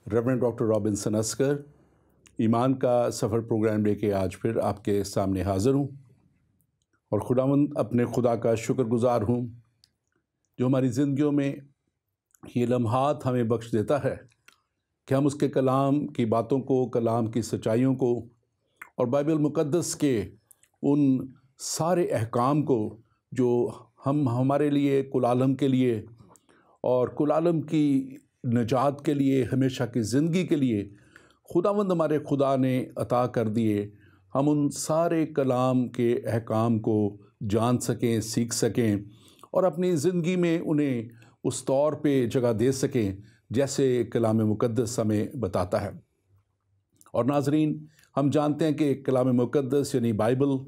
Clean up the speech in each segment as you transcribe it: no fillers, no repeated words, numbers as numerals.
Reverend doctor Robinson Oscar ईमान का सफ़र programme लेके आज फिर आपके सामने हाज़िर हूँ और खुदावंद अपने खुदा का शुक्रगुज़ार हूँ जो हमारी ज़िंदगियों में ये लम्हात हमें बख्श देता है कि हम उसके कलाम की बातों को, कलाम की सच्चाइयों को और बाइबल मुक़द्दस के उन सारे अहकाम को जो हम हमारे लिए, कुल आलम के लिए और कुल आलम की निजात के लिए, हमेशा की ज़िंदगी के लिए खुदावंद हमारे खुदा ने अता कर दिए, हम उन सारे कलाम के अहकाम को जान सकें, सीख सकें और अपनी ज़िंदगी में उन्हें उस तौर पे जगह दे सकें जैसे कलाम मुक़द्दस हमें बताता है। और नाज़रीन, हम जानते हैं कि कलाम मुक़द्दस यानी बाइबल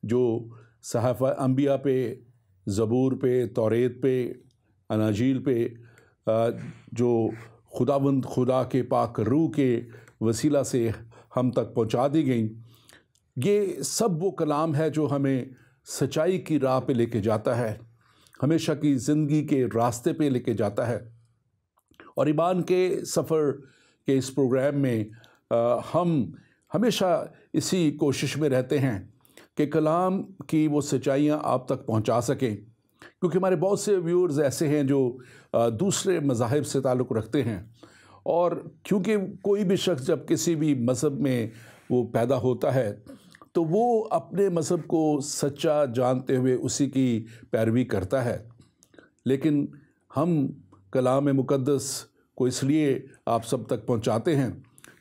जो सहाफ़ा अंबिया पे, ज़बूर पे, तौरेत पे, अनाजील पे जो खुदावंद खुदा के पाक रूह के वसीला से हम तक पहुंचा दी गई, ये सब वो कलाम है जो हमें सच्चाई की राह पे लेके जाता है, हमेशा की ज़िंदगी के रास्ते पे लेके जाता है। और ईमान के सफ़र के इस प्रोग्राम में हम हमेशा इसी कोशिश में रहते हैं कि कलाम की वो सच्चाइयाँ आप तक पहुंचा सकें, क्योंकि हमारे बहुत से व्यूअर्स ऐसे हैं जो दूसरे मज़ाहिब से ताल्लुक़ रखते हैं। और क्योंकि कोई भी शख्स जब किसी भी मज़हब में वो पैदा होता है तो वो अपने मज़हब को सच्चा जानते हुए उसी की पैरवी करता है, लेकिन हम कलाम मुक़द्दस को इसलिए आप सब तक पहुंचाते हैं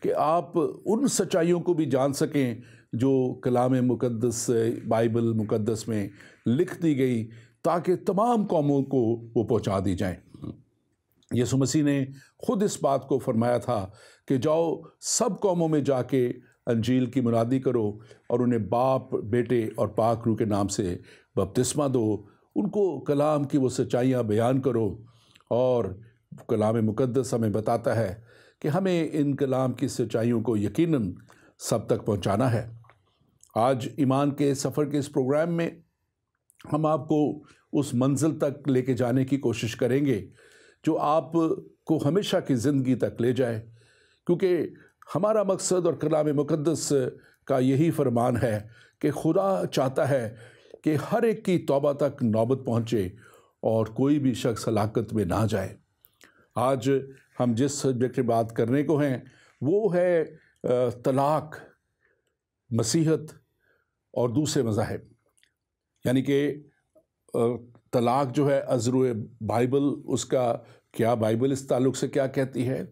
कि आप उन सच्चाइयों को भी जान सकें जो कलाम मुक़द्दस बाइबल मुक़द्दस में लिख दी गई, ताकि तमाम कौमों को वो पहुंचा दी जाए। यीशु मसीह ने ख़ुद इस बात को फरमाया था कि जाओ सब कौमों में जाके अंजील की मुनादी करो और उन्हें बाप, बेटे और पाक रूह के नाम से बपतिस्मा दो, उनको कलाम की वो सच्चाइयाँ बयान करो। और कलाम मुक़द्दस हमें बताता है कि हमें इन कलाम की सच्चाइयों को यकीनन सब तक पहुँचाना है। आज ईमान के सफ़र के इस प्रोग्राम में हम आपको उस मंजिल तक लेके जाने की कोशिश करेंगे जो आपको हमेशा की ज़िंदगी तक ले जाए, क्योंकि हमारा मकसद और कलाम मुक़द्दस का यही फरमान है कि खुदा चाहता है कि हर एक की तौबा तक नौबत पहुँचे और कोई भी शख्स हलाकत में ना जाए। आज हम जिस सब्जेक्ट की बात करने को हैं वो है तलाक, मसीहत और दूसरे मज़ाहिब, यानी कि तलाक जो है अज़रुए बाइबल, उसका क्या बाइबल इस ताल्लुक़ से क्या कहती है,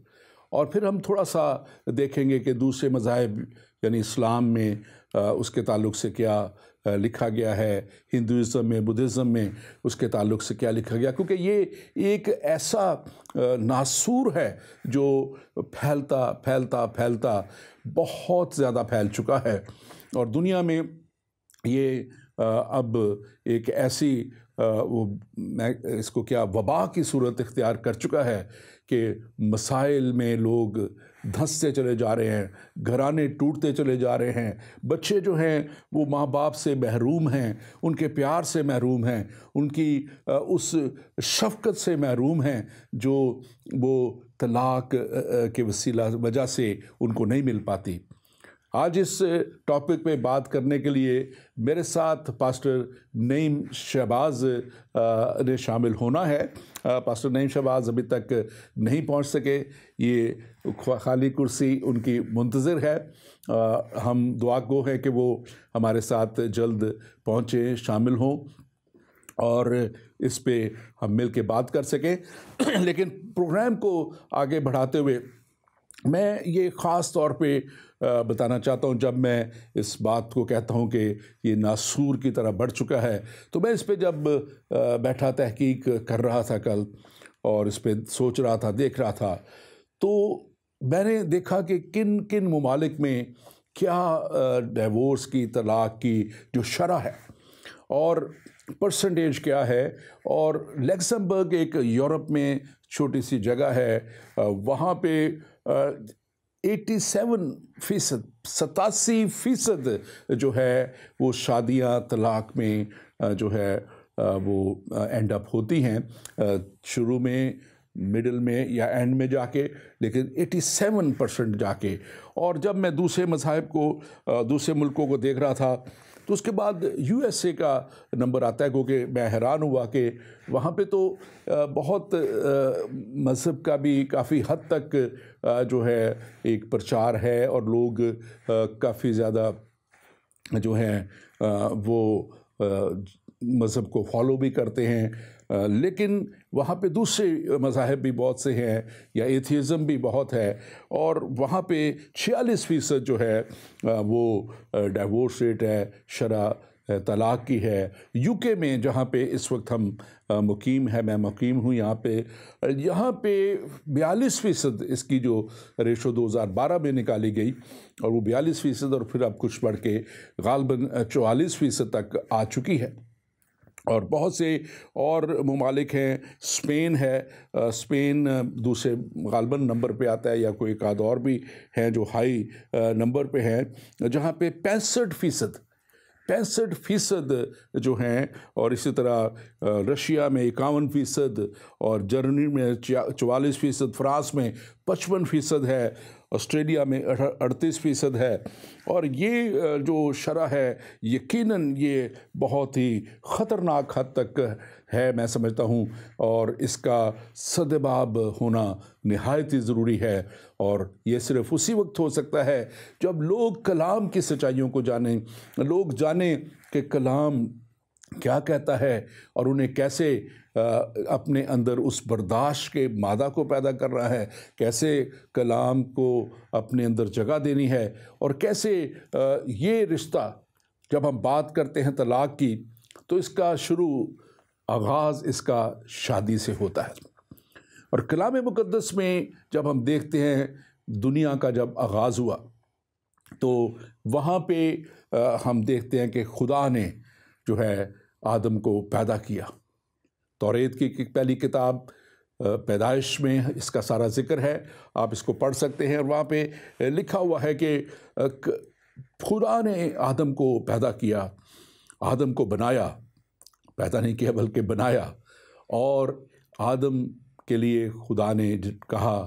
और फिर हम थोड़ा सा देखेंगे कि दूसरे मज़ाहिब यानी इस्लाम में उसके ताल्लुक़ से क्या लिखा गया है, हिंदुइज़म में, बुद्धिज़्म में उसके ताल्लुक़ से क्या लिखा गया, क्योंकि ये एक ऐसा नासूर है जो फैलता फैलता फैलता बहुत ज़्यादा फैल चुका है और दुनिया में ये अब एक ऐसी इसको क्या वबा की सूरत इख्तियार कर चुका है कि मसाइल में लोग धंसते चले जा रहे हैं, घराने टूटते चले जा रहे हैं, बच्चे जो हैं वो माँ बाप से महरूम हैं, उनके प्यार से महरूम हैं, उनकी उस शफ़क़त से महरूम हैं जो वो तलाक के वसीला वजह से उनको नहीं मिल पाती। आज इस टॉपिक पे बात करने के लिए मेरे साथ पास्टर नईम शहबाज ने शामिल होना है। पास्टर नईम शहबाज अभी तक नहीं पहुंच सके, ये खाली कुर्सी उनकी मुंतज़िर है। हम दुआ गो हैं कि वो हमारे साथ जल्द पहुंचे, शामिल हों और इस पे हम मिल के बात कर सकें। लेकिन प्रोग्राम को आगे बढ़ाते हुए मैं ये ख़ास तौर पे बताना चाहता हूँ, जब मैं इस बात को कहता हूँ कि ये नासूर की तरह बढ़ चुका है, तो मैं इस पे जब बैठा तहकीक कर रहा था कल और इस पे सोच रहा था, देख रहा था, तो मैंने देखा कि किन किन ममालिक में क्या डिवोर्स की, तलाक की जो शरह है और परसेंटेज क्या है। और लक्समबर्ग एक यूरोप में छोटी सी जगह है, वहाँ पे 87% जो है वो शादियाँ तलाक में जो है वो एंड अप होती हैं। शुरू में मिडिल में या एंड में जाके, लेकिन 87% जाके। और जब मैं दूसरे मज़ाहिब को, दूसरे मुल्कों को देख रहा था, तो उसके बाद यूएसए का नंबर आता है, क्योंकि मैं हैरान हुआ कि वहाँ पे तो बहुत मज़हब का भी काफ़ी हद तक जो है एक प्रचार है, और लोग काफ़ी ज़्यादा जो हैं वो मज़हब को फॉलो भी करते हैं। लेकिन वहाँ पे दूसरे मज़ाहिब भी बहुत से हैं, या एथिज़म भी बहुत है, और वहाँ पे 46% जो है वो डाइवोर्स रेट है, शरह तलाक़ की है। यूके में जहाँ पे इस वक्त हम मुकीम है, मैं मुकीम हूँ यहाँ पे 42% इसकी जो रेशो 2012 में निकाली गई, और वो 42% और फिर अब कुछ बढ़ के गालबन 44% तक आ चुकी है। और बहुत से और ममालिक हैं, स्पेन है, स्पेन दूसरे गालबन नंबर पे आता है, या कोई एक आध और भी हैं जो हाई नंबर पे हैं, जहाँ पे 65% जो हैं। और इसी तरह रशिया में 51%, और जर्मनी में 44%, फ्रांस में 55% है, ऑस्ट्रेलिया में 38% है। और ये जो शरह है, यकीनन ये बहुत ही ख़तरनाक हद तक है, मैं समझता हूँ, और इसका सद्भाव होना निहायत ही ज़रूरी है। और ये सिर्फ़ उसी वक्त हो सकता है जब लोग कलाम की सच्चाइयों को जानें, लोग जानें कि कलाम क्या कहता है, और उन्हें कैसे अपने अंदर उस बर्दाश्त के मादा को पैदा कर रहा है, कैसे कलाम को अपने अंदर जगह देनी है, और कैसे ये रिश्ता, जब हम बात करते हैं तलाक़ की, तो इसका आगाज़ इसका शादी से होता है। और कलाम मुक़द्दस में जब हम देखते हैं दुनिया का जब आगाज़ हुआ, तो वहाँ पे हम देखते हैं कि खुदा ने जो है आदम को पैदा किया। तौरेत की पहली किताब पैदाइश में इसका सारा ज़िक्र है, आप इसको पढ़ सकते हैं। और वहाँ पे लिखा हुआ है कि खुदा ने आदम को पैदा किया, आदम को बनाया, पैदा नहीं किया बल्कि बनाया। और आदम के लिए खुदा ने कहा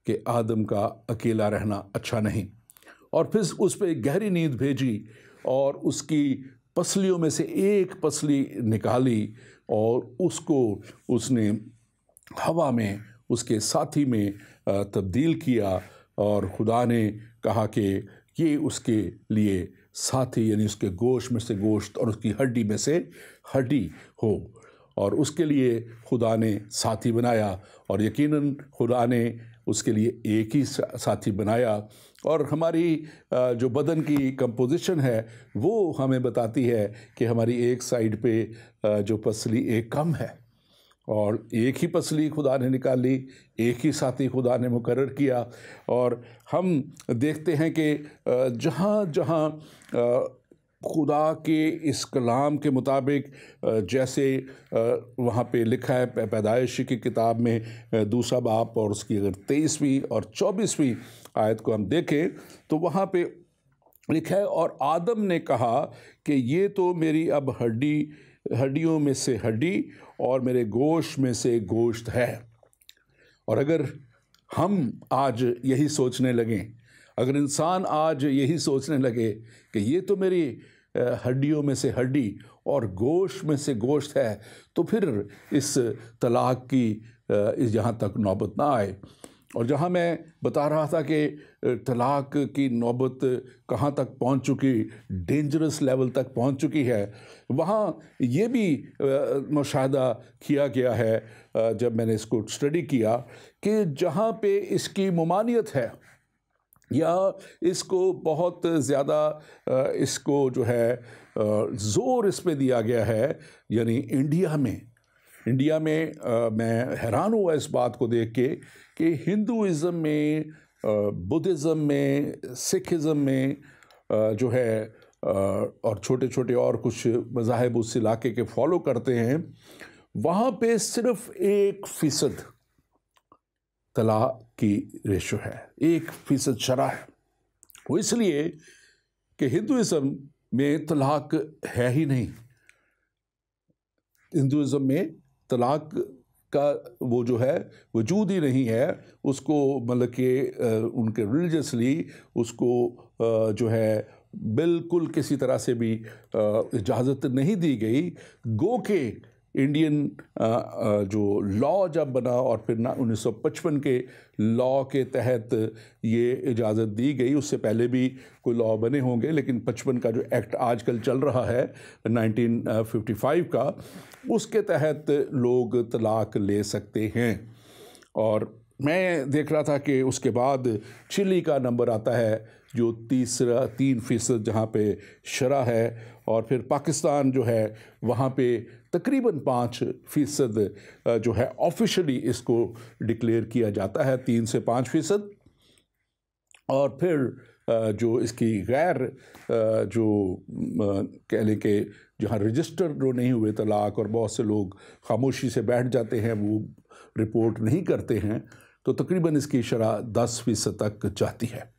कि आदम का अकेला रहना अच्छा नहीं, और फिर उस पर गहरी नींद भेजी, और उसकी पसलियों में से एक पसली निकाली, और उसको उसने हवा में उसके साथी में तब्दील किया। और खुदा ने कहा कि ये उसके लिए साथी, यानी उसके गोश्त में से गोश्त और उसकी हड्डी में से हड्डी हो, और उसके लिए खुदा ने साथी बनाया। और यकीनन खुदा ने उसके लिए एक ही साथी बनाया। और हमारी जो बदन की कंपोजिशन है वो हमें बताती है कि हमारी एक साइड पे जो पसली एक कम है, और एक ही पसली खुदा ने निकाली, एक ही साथी खुदा ने मुकर्रर किया। और हम देखते हैं कि जहाँ जहाँ खुदा के इस कलाम के मुताबिक, जैसे वहाँ पे लिखा है पैदाइश की किताब में दूसरा बाब, और उसकी अगर 23वीं और 24वीं आयत को हम देखें, तो वहाँ पे लिखा है, और आदम ने कहा कि ये तो मेरी अब हड्डियों में से हड्डी और मेरे गोश्त में से गोश्त है। और अगर हम आज यही सोचने लगें, अगर इंसान आज यही सोचने लगे कि ये तो मेरी हड्डियों में से हड्डी और गोश्त में से गोश्त है, तो फिर इस तलाक़ की यहाँ तक नौबत ना आए। और जहाँ मैं बता रहा था कि तलाक़ की नौबत कहाँ तक पहुँच चुकी, डेंजरस लेवल तक पहुँच चुकी है, वहाँ ये भी मुशाहिदा किया गया है जब मैंने इसको स्टडी किया, कि जहाँ पे इसकी ममानियत है, या इसको बहुत ज़्यादा इसको जो है ज़ोर इस पे दिया गया है, यानी इंडिया में मैं हैरान हुआ इस बात को देख के कि हिंदुइज़म में, बुद्धिज़्म में, सिखिज़म में जो है, और छोटे छोटे और कुछ मज़ाहिब उस इलाके के फॉलो करते हैं, वहाँ पे सिर्फ़ 1% तलाक़ की रेशो है, 1% शरह है। वो इसलिए कि हिंदुइज़म में तलाक़ है ही नहीं। हिंदुइज़म में तलाक़ का वो जो है वजूद ही नहीं है, उसको मतलब कि उनके रिलीजियसली उसको जो है बिल्कुल किसी तरह से भी इजाज़त नहीं दी गई। गो के इंडियन जो लॉ जब बना और फिर 1955 के लॉ के तहत ये इजाज़त दी गई, उससे पहले भी कोई लॉ बने होंगे, लेकिन 55 का जो एक्ट आजकल चल रहा है 1955 का, उसके तहत लोग तलाक ले सकते हैं। और मैं देख रहा था कि उसके बाद चिली का नंबर आता है जो 3% जहाँ पे शरह है, और फिर पाकिस्तान जो है वहाँ पे तकरीबन 5% जो है ऑफिशियली इसको डिक्लेयर किया जाता है, 3 से 5%। और फिर जो इसकी गैर जो कह लें कि जहाँ रजिस्टर जो नहीं हुए तलाक, और बहुत से लोग खामोशी से बैठ जाते हैं, वो रिपोर्ट नहीं करते हैं, तो तकरीबन इसकी शरह 10% तक जाती है।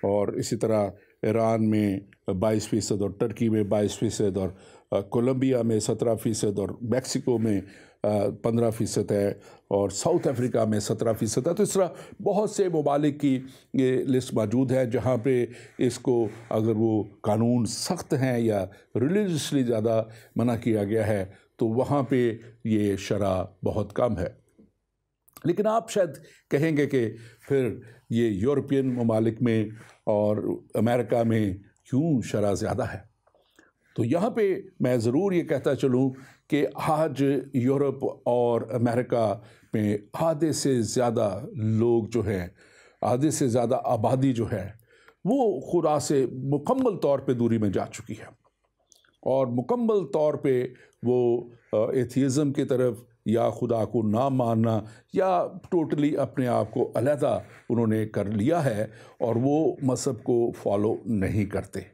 और इसी तरह ईरान में 22% और टर्की में 22% और कोलंबिया में 17% और मैक्सिको में 15% है, और साउथ अफ्रीका में 17% है। तो इस तरह बहुत से ममालिक की ये लिस्ट मौजूद है जहाँ पे इसको अगर वो कानून सख्त हैं या रिलीजियसली ज़्यादा मना किया गया है तो वहाँ पे ये शरह बहुत कम है। लेकिन आप शायद कहेंगे कि फिर ये यूरोपियन ममालिक में और अमेरिका में क्यों शरह ज़्यादा है। तो यहाँ पे मैं ज़रूर ये कहता चलूँ कि आज यूरोप और अमेरिका में आधे से ज़्यादा लोग जो हैं, आधे से ज़्यादा आबादी जो है वो खुदा से मुकम्मल तौर पे दूरी में जा चुकी है, और मुकम्मल तौर पे वो एथिज़म की तरफ या खुदा को ना मानना या टोटली अपने आप को अलहदा उन्होंने कर लिया है, और वो मज़हब को फॉलो नहीं करते।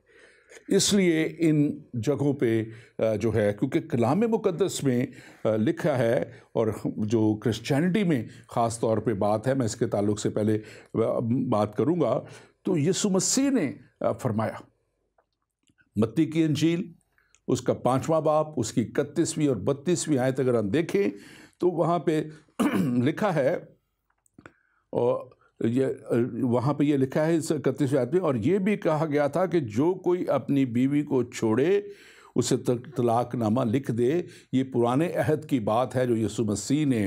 इसलिए इन जगहों पे जो है, क्योंकि कलाम मुक़द्दस में लिखा है, और जो क्रिश्चियनिटी में ख़ास तौर पे बात है, मैं इसके ताल्लुक़ से पहले बात करूँगा, तो यीशु मसीह ने फरमाया, मत्ती की इंजील उसका 5वां बाब उसकी 31वीं और 32वीं आयत अगर हम देखें तो वहाँ पे लिखा है, और ये वहाँ पे ये लिखा है इस 31वीं आयत में, और ये भी कहा गया था कि जो कोई अपनी बीवी को छोड़े उसे तलाकनामा लिख दे। ये पुराने अहद की बात है जो यीशु मसीह ने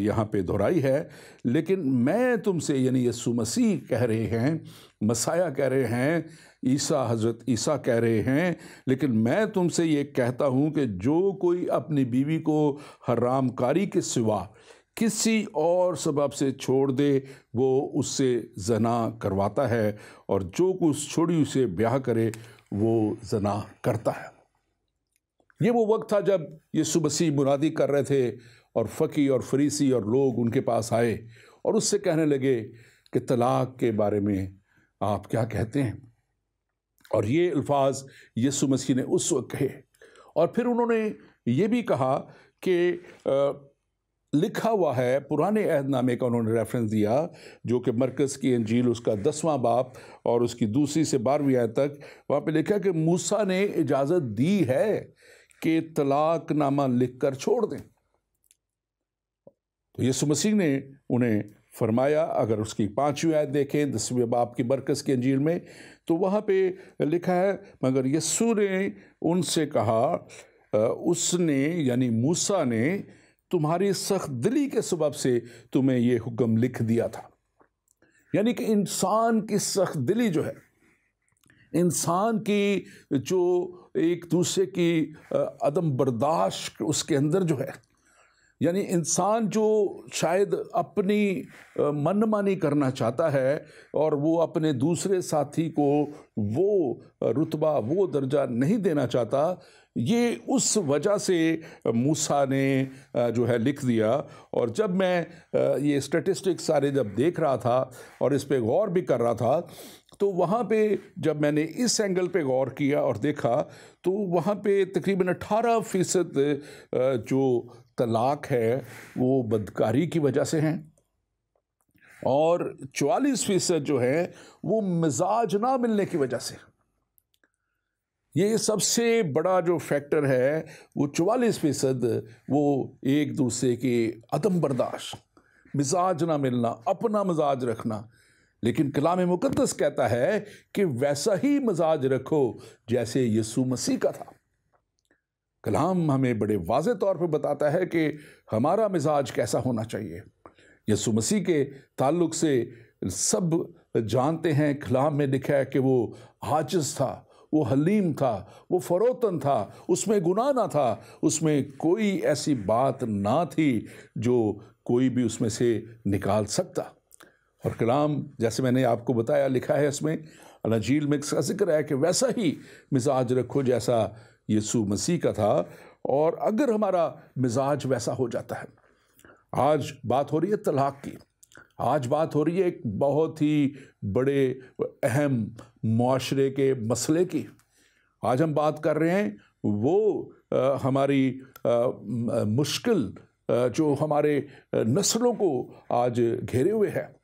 यहाँ पे दोहराई है। लेकिन मैं तुमसे, यानी यीशु मसीह कह रहे हैं, मसाया कह रहे हैं, हज़रत ईसा कह रहे हैं, लेकिन मैं तुमसे ये कहता हूँ कि जो कोई अपनी बीवी को हरामकारी के सिवा किसी और सबब से छोड़ दे वो उससे जना करवाता है, और जो कुछ छोड़ी उसे ब्याह करे वो जना करता है। ये वो वक्त था जब यीशु मसीह मुनादी कर रहे थे, और फ़की और फरीसी और लोग उनके पास आए और उससे कहने लगे कि तलाक के बारे में आप क्या कहते हैं। और ये अल्फाज यीशु मसीह ने उस वक्त कहे। और फिर उन्होंने ये भी कहा कि लिखा हुआ है, पुराने अहदनामे का उन्होंने रेफरेंस दिया, जो कि मरकज़ की इंजील उसका 10वां बाब और उसकी 2 से 12वीं आयत तक, वहाँ पे लिखा कि मूसा ने इजाज़त दी है कि तलाकनामा लिख कर छोड़ दें। तो यीशु मसीह ने उन्हें फरमाया, अगर उसकी 5वीं आयत देखें 10वें बाब की मरकज़ के इंजील में, तो वहाँ पे लिखा है, मगर यीशु ने उनसे कहा, उसने यानी मूसा ने तुम्हारी सख्त दिली के सबब से तुम्हें ये हुक्म लिख दिया था। यानी कि इंसान की सख्त दिली जो है, इंसान की जो एक दूसरे की अदम बर्दाश्त उसके अंदर जो है, यानी इंसान जो शायद अपनी मनमानी करना चाहता है और वो अपने दूसरे साथी को वो रुतबा वो दर्जा नहीं देना चाहता, ये उस वजह से मूसा ने जो है लिख दिया। और जब मैं ये स्टैटिस्टिक्स सारे जब देख रहा था और इस पे गौर भी कर रहा था, तो वहाँ पे जब मैंने इस एंगल पे गौर किया और देखा, तो वहाँ पे तकरीबन 18% जो तलाक है वो बदकारी की वजह से हैं, और 44% जो है वो मिजाज ना मिलने की वजह से। ये सबसे बड़ा जो फैक्टर है वो 44%, वो एक दूसरे के अदम बर्दाश्त, मिजाज ना मिलना, अपना मिजाज रखना। लेकिन कलाम मुकद्दस कहता है कि वैसा ही मिजाज रखो जैसे यीशु मसीह का था। कलाम हमें बड़े वाज़े तौर पर बताता है कि हमारा मिजाज कैसा होना चाहिए। यीशु मसीह के ताल्लुक से सब जानते हैं, कलाम में लिखा है कि वो आजिज़ था, वो हलीम था, वो फरोतन था, उसमें गुनाह ना था, उसमें कोई ऐसी बात ना थी जो कोई भी उसमें से निकाल सकता। और कलाम, जैसे मैंने आपको बताया, लिखा है इसमें, अंजील में इसका जिक्र है कि वैसा ही मिजाज रखो जैसा यीशु मसीह का था। और अगर हमारा मिजाज वैसा हो जाता है, आज बात हो रही है तलाक की, आज बात हो रही है एक बहुत ही बड़े अहम मुआशरे के मसले की। आज हम बात कर रहे हैं वो हमारी मुश्किल जो हमारे नस्लों को आज घेरे हुए है।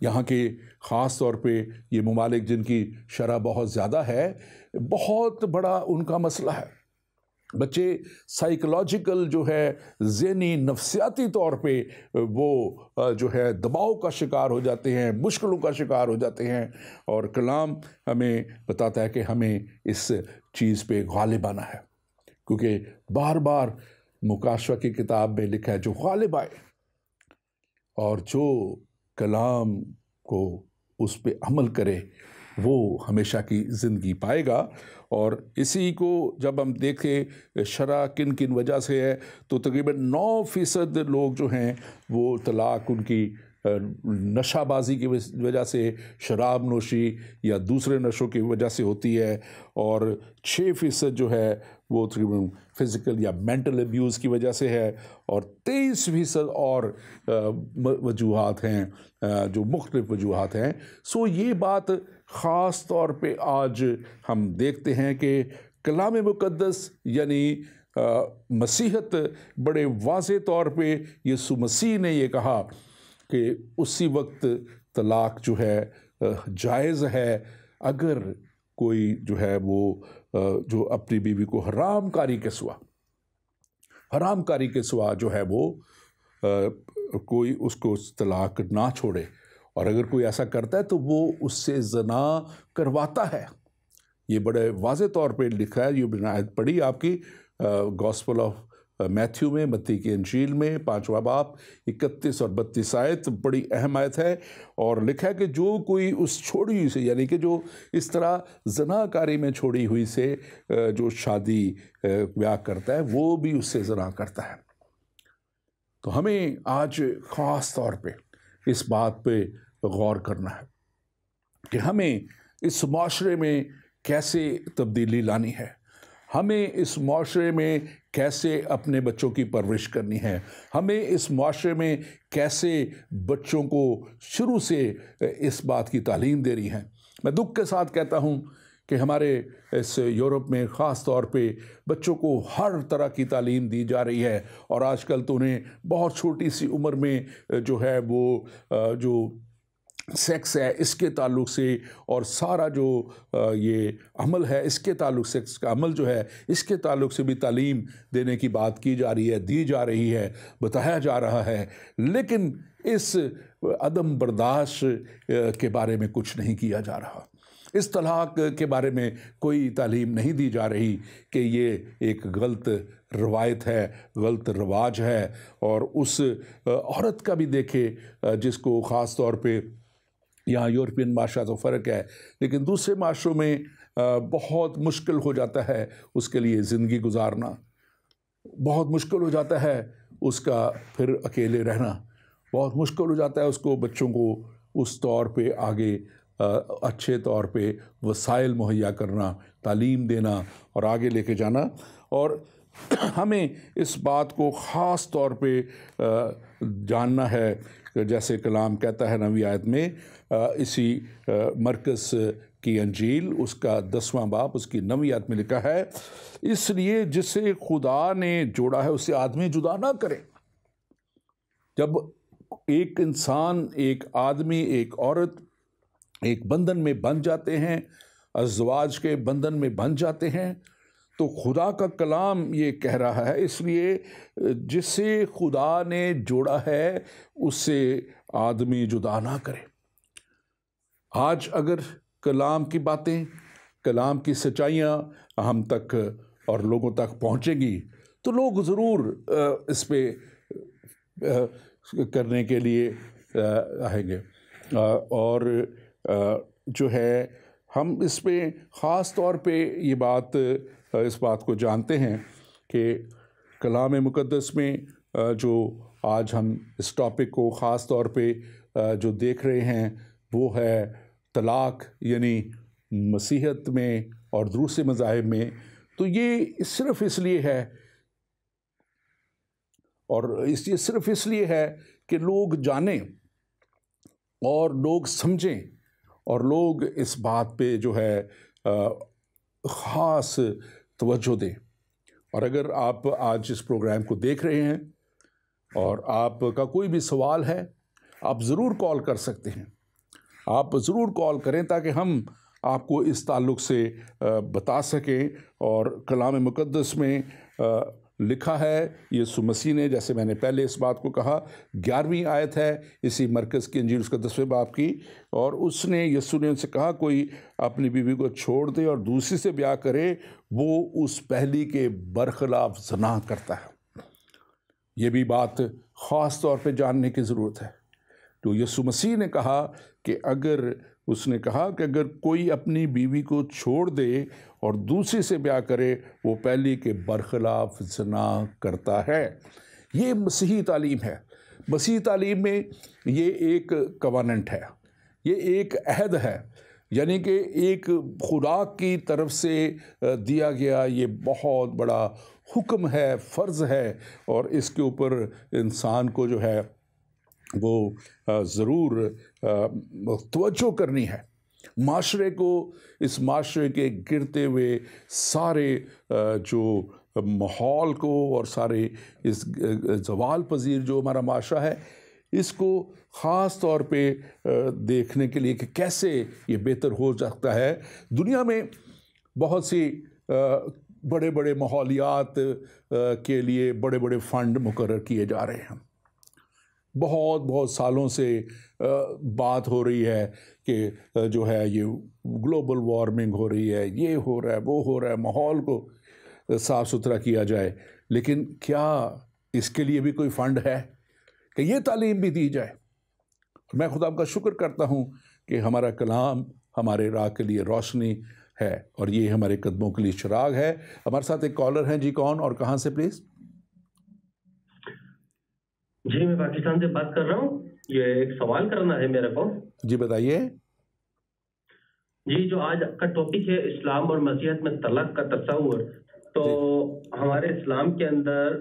यहाँ के ख़ास तौर पे ये ममालिक जिनकी शरह बहुत ज़्यादा है, बहुत बड़ा उनका मसला है। बच्चे साइकोलॉजिकल जो है, ज़हनी नफ्सियाती तौर पे वो जो है दबाव का शिकार हो जाते हैं, मुश्किलों का शिकार हो जाते हैं। और कलाम हमें बताता है कि हमें इस चीज़ पे गालिब आना है, क्योंकि बार बार मुकाशवा की किताब में लिखा है, जो गालिब आए और जो कलाम को उस पे अमल करे वो हमेशा की ज़िंदगी पाएगा। और इसी को जब हम देखें शरह किन किन वजह से है, तो तकरीबन 9% लोग जो हैं वो तलाक उनकी नशाबाजी की वजह से, शराब नोशी या दूसरे नशों की वजह से होती है। और 6% जो है वो तकरीबन फिज़िकल या मेंटल अब्यूज़ की वजह से है। और 23% और वजूहात हैं जो मुख्तलिफ वजूहात हैं। सो ये बात ख़ास तौर पे आज हम देखते हैं कि कलाम मुक़द्दस यानी मसीहत बड़े वाज़े तौर पे यीशु मसीह ने ये कहा कि उसी वक्त तलाक जो है जायज़ है अगर कोई जो है वो जो अपनी बीवी को हरामकारी के सिवा जो है वो कोई उसको तलाक ना छोड़े। और अगर कोई ऐसा करता है तो वो उससे ज़ना करवाता है। ये बड़े वाज़े तौर पे लिखा है। ये आयत पढ़ी आपकी गॉस्पेल ऑफ मैथ्यू में, मत्ती की इंजील में 5वां बाब 31 और 32 आयत बड़ी अहम आयत है। और लिखा है कि जो कोई उस छोड़ी हुई से, यानी कि जो इस तरह ज़नाकारी में छोड़ी हुई से जो शादी ब्याह करता है, वो भी उससे ज़ना करता है। तो हमें आज ख़ास तौर पे इस बात पे गौर करना है कि हमें इस माशरे में कैसे तब्दीली लानी है, हमें इस माशरे में कैसे अपने बच्चों की परवरिश करनी है, हमें इस माशरे में कैसे बच्चों को शुरू से इस बात की तालीम देनी है। मैं दुख के साथ कहता हूँ कि हमारे इस यूरोप में ख़ास तौर पे बच्चों को हर तरह की तालीम दी जा रही है। और आजकल तो उन्हें बहुत छोटी सी उम्र में जो है वो जो सेक्स है इसके ताल्लुक़ से, और सारा जो ये अमल है इसके ताल्लुक़, सेक्स का अमल जो है इसके ताल्लुक़ से भी तालीम देने की बात की जा रही है, दी जा रही है, बताया जा रहा है। लेकिन इस अदम बर्दाश्त के बारे में कुछ नहीं किया जा रहा। इस तलाक के बारे में कोई तालीम नहीं दी जा रही कि ये एक गलत रवायत है, गलत रवाज है। और उस औरत का भी देखे जिसको ख़ास तौर पे, यहाँ यूरोपियन माशरा तो फ़र्क है, लेकिन दूसरे माशरों में बहुत मुश्किल हो जाता है उसके लिए ज़िंदगी गुजारना, बहुत मुश्किल हो जाता है उसका फिर अकेले रहना, बहुत मुश्किल हो जाता है उसको बच्चों को उस तौर पे आगे अच्छे तौर पे वसाइल मुहैया करना, तालीम देना और आगे लेके जाना। और हमें इस बात को ख़ास तौर पे जानना है, जैसे कलाम कहता है 9वीं आयत में, इसी मरकस की अंजील उसका 10वां बाब उसकी 9वीं आयत में लिखा है, इसलिए जिसे खुदा ने जोड़ा है उसे आदमी जुदा ना करे। जब एक इंसान, एक आदमी, एक औरत एक बंधन में बंध जाते हैं अज़वाज के बंधन में बंध जाते हैं। तो खुदा का कलाम ये कह रहा है, इसलिए जिससे खुदा ने जोड़ा है उससे आदमी जुदा ना करे। आज अगर कलाम की बातें, कलाम की सच्चाइयाँ हम तक और लोगों तक पहुँचेगी तो लोग ज़रूर इस पे करने के लिए आएंगे। और जो है हम इस पे ख़ास तौर पे इस बात को जानते हैं कि कलाम मुक़द्दस में जो आज हम इस टॉपिक को ख़ास तौर पे जो देख रहे हैं वो है तलाक़, यानी मसीहत में और दूसरे मज़ाहिब में। तो ये सिर्फ़ इसलिए है कि लोग जानें और लोग समझें और लोग इस बात पे जो है ख़ास तवज्जो दें। और अगर आप आज इस प्रोग्राम को देख रहे हैं और आपका कोई भी सवाल है, आप ज़रूर कॉल कर सकते हैं। आप ज़रूर कॉल करें ताकि हम आपको इस ताल्लुक़ से बता सकें। और कलाम मुक़द्दस में लिखा है, यीशु मसीह ने, जैसे मैंने पहले इस बात को कहा, 11वीं आयत है इसी मरकज़ की इंजील उसका 10वें बाब की, और यीशु ने उनसे कहा, कोई अपनी बीवी को छोड़ दे और दूसरी से ब्याह करे, वो उस पहली के बरखिलाफ़ ज़ना करता है। ये भी बात ख़ास तौर पे जानने की ज़रूरत है। तो यीशु मसीह ने कहा कि अगर कोई अपनी बीवी को छोड़ दे और दूसरी से ब्याह करे, वो पहली के बरखिलाफ़ ज़ना करता है। ये मसीही तालीम है। मसीही तालीम में ये एक कवानंट है, ये एक अहद है, यानी कि एक खुदा की तरफ से दिया गया ये बहुत बड़ा हुक्म है, फ़र्ज़ है, और इसके ऊपर इंसान को जो है वो ज़रूर तवज्जो करनी है। माशरे को, इस माशरे के गिरते हुए सारे जो माहौल को और सारे इस ज़वाल पजीर जो हमारा माशरा है, इसको ख़ास तौर पे देखने के लिए कि कैसे ये बेहतर हो सकता है। दुनिया में बहुत सी बड़े बड़े माहौलियात के लिए बड़े बड़े फ़ंड मुकर्रर किए जा रहे हैं। बहुत सालों से बात हो रही है कि जो है ये ग्लोबल वार्मिंग हो रही है, ये हो रहा है, वो हो रहा है, माहौल को साफ़ सुथरा किया जाए। लेकिन क्या इसके लिए भी कोई फ़ंड है कि ये तालीम भी दी जाए? मैं खुदा का शुक्र करता हूँ कि हमारा कलाम हमारे राह के लिए रोशनी है और ये हमारे कदमों के लिए चिराग है। हमारे साथ एक कॉलर हैं जी, कौन और कहाँ से प्लीज़? जी, मैं पाकिस्तान से बात कर रहा हूँ। ये एक सवाल करना है मेरे को। जी बताइए। जी, जो आज का टॉपिक है इस्लाम और मसीहत में तलाक का तस्वुर, तो हमारे इस्लाम के अंदर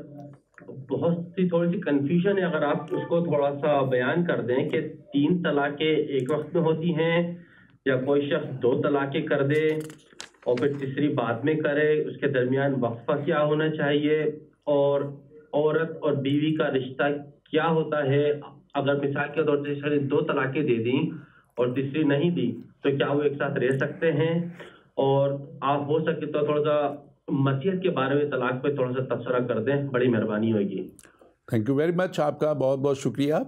थोड़ी सी कंफ्यूजन है। अगर आप उसको थोड़ा सा बयान कर दें कि 3 तलाक़ें एक वक्त में होती हैं या कोई शख्स 2 तलाक़ें कर दे और फिर तीसरी बाद में करे, उसके दरमियान वक्फा क्या होना चाहिए, और औरत और बीवी का रिश्ता क्या होता है। अगर मिसाल के तौर पर 2 तलाक़ें दे दी और तीसरी नहीं दी तो क्या वो एक साथ रह सकते हैं? और आप हो सके तो थोड़ा सा मसीहत के बारे में तलाक पे थोड़ा सा तबसरा कर दें, बड़ी मेहरबानी होगी। थैंक यू वेरी मच, आपका बहुत बहुत शुक्रिया।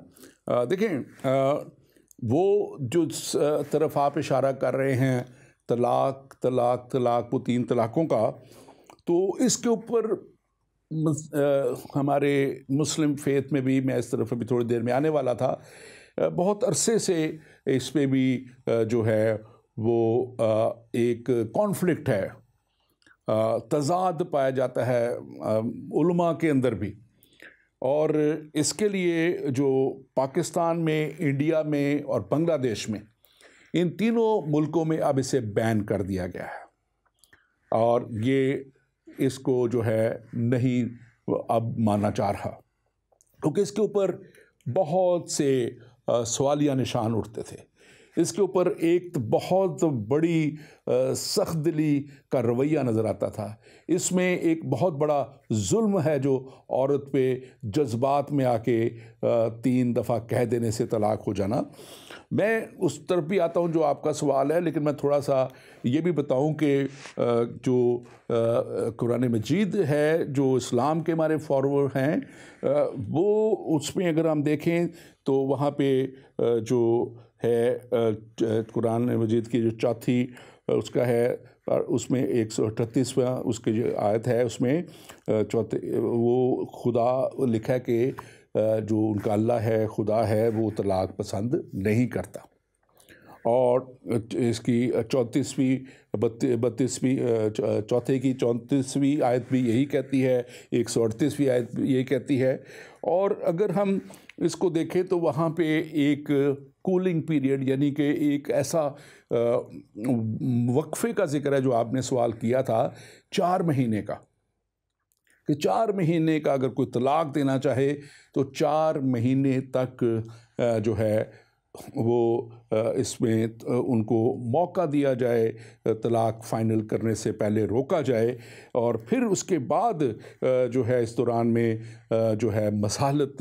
देखें, वो जो तरफ आप इशारा कर रहे हैं तलाक तलाक तलाक, वो 3 तलाक़ों का, तो इसके ऊपर हमारे मुस्लिम फेथ में भी, मैं इस तरफ अभी थोड़ी देर में आने वाला था, बहुत अरसे से इस पे भी जो है वो एक कॉन्फ्लिक्ट है, तज़ाद पाया जाता है उलमा के अंदर भी। और इसके लिए जो पाकिस्तान में, इंडिया में और बांग्लादेश में, इन तीनों मुल्कों में अब इसे बैन कर दिया गया है और ये इसको जो है नहीं अब माना जा रहा, क्योंकि इसके ऊपर बहुत से सवालिया निशान उठते थे। इसके ऊपर एक तो बहुत बड़ी सख्त दिली का रवैया नज़र आता था। इसमें एक बहुत बड़ा जुल्म है जो औरत पे जज्बात में आके 3 दफ़ा कह देने से तलाक हो जाना। मैं उस तरफ भी आता हूँ जो आपका सवाल है, लेकिन मैं थोड़ा सा ये भी बताऊँ कि जो कुरान मजीद है जो इस्लाम के हमारे फॉरवर्ड हैं, वो उसमें अगर हम देखें तो वहाँ पे जो है कुरान मजीद की जो चौथी उसका है, और उसमें 138वां उसकी जो आयत है उसमें चौथे वो खुदा लिखा है कि जो उनका अल्लाह है, खुदा है, वो तलाक पसंद नहीं करता। और इसकी 34वीं 32वीं चौथे की 34वीं आयत भी यही कहती है, 138वीं आयत भी यही कहती है। और अगर हम इसको देखें तो वहाँ पे एक कूलिंग पीरियड यानी कि एक ऐसा वक्फे का जिक्र है जो आपने सवाल किया था 4 महीने का, कि 4 महीने का अगर कोई तलाक देना चाहे तो 4 महीने तक जो है वो इसमें उनको मौका दिया जाए, तलाक फ़ाइनल करने से पहले रोका जाए, और फिर उसके बाद जो है इस दौरान में जो है मसालत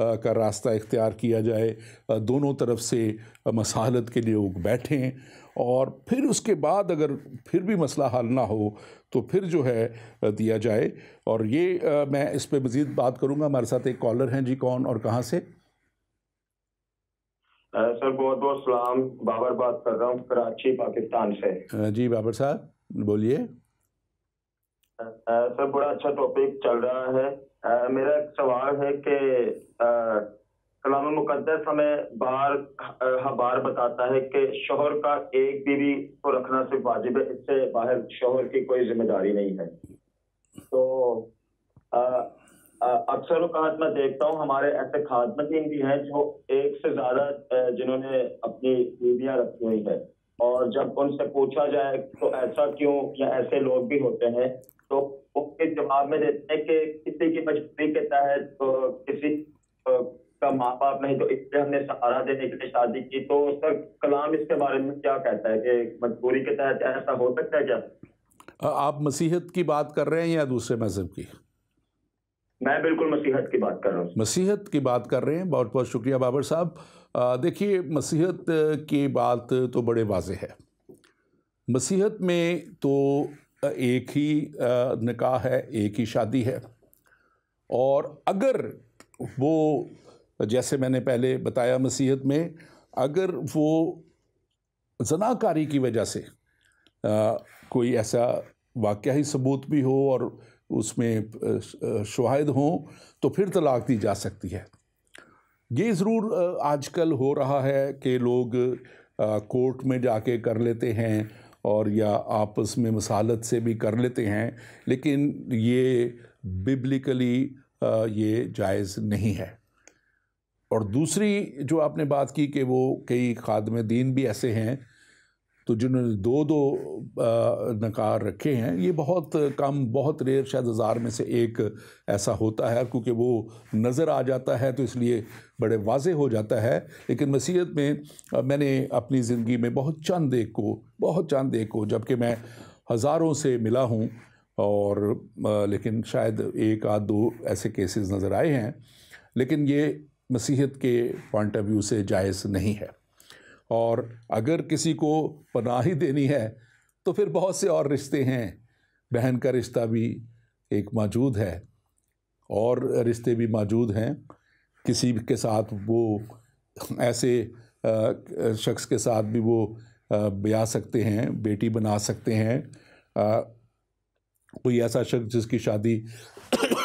का रास्ता इख्तियार किया जाए, दोनों तरफ से मसालत के लिए लोग बैठें, और फिर उसके बाद अगर फिर भी मसला हल ना हो तो फिर जो है दिया जाए। और ये मैं इस पे मज़ीद बात करूँगा। हमारे साथ एक कॉलर हैं जी, कौन और कहाँ से? सर बहुत बहुत सलाम, बाबर बात कर रहा हूँ कराची पाकिस्तान से। जी बाबर साहब बोलिए। सर बड़ा अच्छा टॉपिक चल रहा है। मेरा एक सवाल है कि कलाम मुकद्दस हमें बार बताता है कि शोहर का एक बीवी को रखना सिर्फ वाजिब है, इससे बाहर शोहर की कोई जिम्मेदारी नहीं है। तो अक्सर औकात मैं देखता हूँ हमारे ऐसे खातमतीन भी हैं जो एक से ज्यादा जिन्होंने अपनी बीवियां रखी हुई है, और जब उनसे पूछा जाए तो ऐसा क्यों, या ऐसे लोग भी होते हैं, तो उसके जवाब में देते हैं कि किसी की मजबूरी के तहत तो किसी का माँ बाप नहीं, तो इसलिए हमने सहारा देने के लिए शादी की। तो सर कलाम इसके बारे में क्या कहता है कि मजबूरी के तहत ऐसा हो सकता है क्या? आप मसीहत की बात कर रहे हैं या दूसरे मज़हब की? मैं बिल्कुल मसीहत की बात कर रहा हूँ। मसीहत की बात कर रहे हैं, बहुत बहुत शुक्रिया बाबर साहब। देखिए, मसीहत की बात तो बड़े वाज़ेह है। मसीहत में तो एक ही निकाह है, एक ही शादी है, और अगर वो जैसे मैंने पहले बताया मसीहत में अगर वो ज़नाकारी की वजह से कोई ऐसा वाक़या ही सबूत भी हो और उसमें शवाहिद हों तो फिर तलाक दी जा सकती है। ये ज़रूर आजकल हो रहा है कि लोग कोर्ट में जाके कर लेते हैं और या आपस में मसालत से भी कर लेते हैं, लेकिन ये बिब्लिकली ये जायज़ नहीं है। और दूसरी जो आपने बात की कि वो कई खादम दीन भी ऐसे हैं तो जिन्होंने दो नकार रखे हैं, ये बहुत कम, बहुत रेयर, शायद 1000 में से एक ऐसा होता है, क्योंकि वो नज़र आ जाता है तो इसलिए बड़े वाज़े हो जाता है। लेकिन मसीहत में मैंने अपनी ज़िंदगी में बहुत चंद एक को, जबकि मैं हज़ारों से मिला हूँ, और लेकिन शायद 1 आध 2 ऐसे केसेस नज़र आए हैं, लेकिन ये मसीहत के पॉइंट ऑफ व्यू से जायज़ नहीं है। और अगर किसी को पनाह ही देनी है तो फिर बहुत से और रिश्ते हैं, बहन का रिश्ता भी एक मौजूद है और रिश्ते भी मौजूद हैं। किसी के साथ वो ऐसे शख्स के साथ भी वो ब्याह सकते हैं, बेटी बना सकते हैं। कोई ऐसा शख्स जिसकी शादी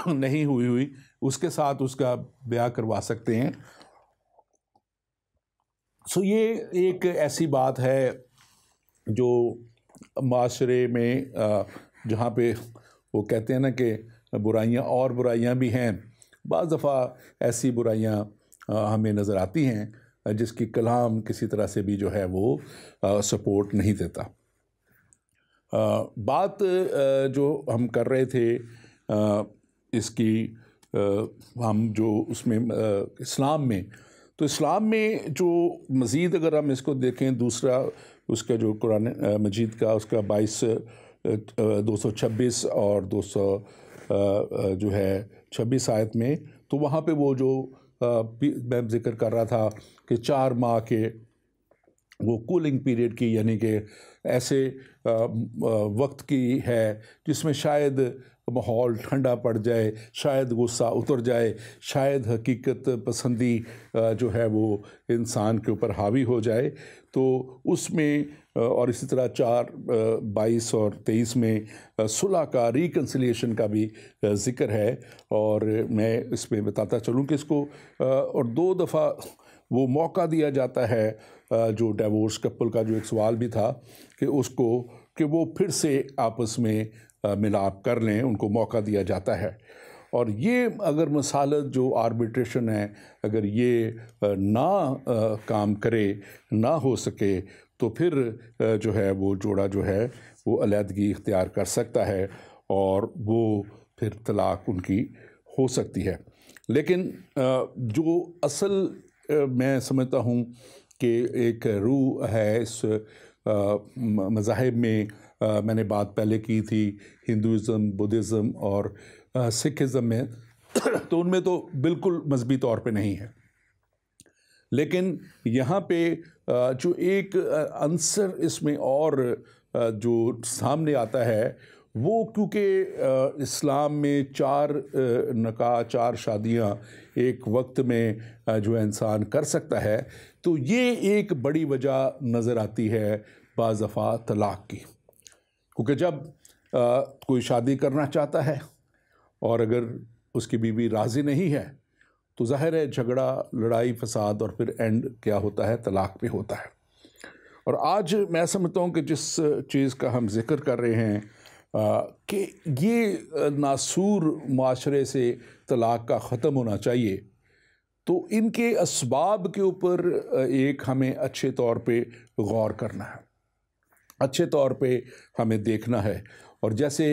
नहीं हुई उसके साथ उसका ब्याह करवा सकते हैं। सो ये एक ऐसी बात है जो माशरे में जहाँ पे वो कहते हैं ना कि बुराइयाँ भी हैं, बाज़ दफ़ा ऐसी बुराइयाँ हमें नज़र आती हैं जिसकी कलाम किसी तरह से भी जो है वो सपोर्ट नहीं देता। बात जो हम कर रहे थे इसकी, हम जो उसमें इस्लाम में तो इस्लाम में जो मज़ीद अगर हम इसको देखें, दूसरा उसका जो कुरान मजीद का उसका 226 और 200 जो है 26 आयत में, तो वहाँ पे वो जो मैं जिक्र कर रहा था कि 4 माह के वो कूलिंग पीरियड की, यानी कि ऐसे वक्त की है जिसमें शायद माहौल ठंडा पड़ जाए, शायद गुस्सा उतर जाए, शायद हकीकत पसंदी जो है वो इंसान के ऊपर हावी हो जाए। तो उसमें और इसी तरह 4, 22 और 23 में सुलह का, रिकन्सिलिएशन का भी ज़िक्र है। और मैं इसमें बताता चलूँ कि इसको और 2 दफ़ा वो मौका दिया जाता है, जो डिवोर्स कपल का जो एक सवाल भी था कि उसको कि वो फिर से आपस में मिलाप कर लें, उनको मौका दिया जाता है। और ये अगर मसालत जो आर्बिट्रेशन है, अगर ये ना काम करे, ना हो सके, तो फिर जो है वो जोड़ा जो है वो अलहदगी इख्तियार कर सकता है और वो फिर तलाक उनकी हो सकती है। लेकिन जो असल मैं समझता हूँ कि एक रूह है इस मज़ाहिब में, मैंने बात पहले की थी हिंदुइज़्म, बुद्धिज़्म और सिखिज़्म में तो उनमें तो बिल्कुल मजहबी तौर पे नहीं है। लेकिन यहाँ पे जो एक अंसर इसमें और जो सामने आता है वो, क्योंकि इस्लाम में 4 निकाह, 4 शादियाँ एक वक्त में जो इंसान कर सकता है, तो ये एक बड़ी वजह नज़र आती है बाज़ दफ़ा तलाक़ की। क्योंकि जब कोई शादी करना चाहता है और अगर उसकी बीवी राज़ी नहीं है, तो ज़ाहिर है झगड़ा, लड़ाई, फसाद और फिर एंड क्या होता है, तलाक़ पे होता है। और आज मैं समझता हूँ कि जिस चीज़ का हम जिक्र कर रहे हैं कि ये नासूर माशरे से तलाक़ का ख़त्म होना चाहिए, तो इनके असबाब के ऊपर एक हमें अच्छे तौर पे गौर करना है, अच्छे तौर पे हमें देखना है। और जैसे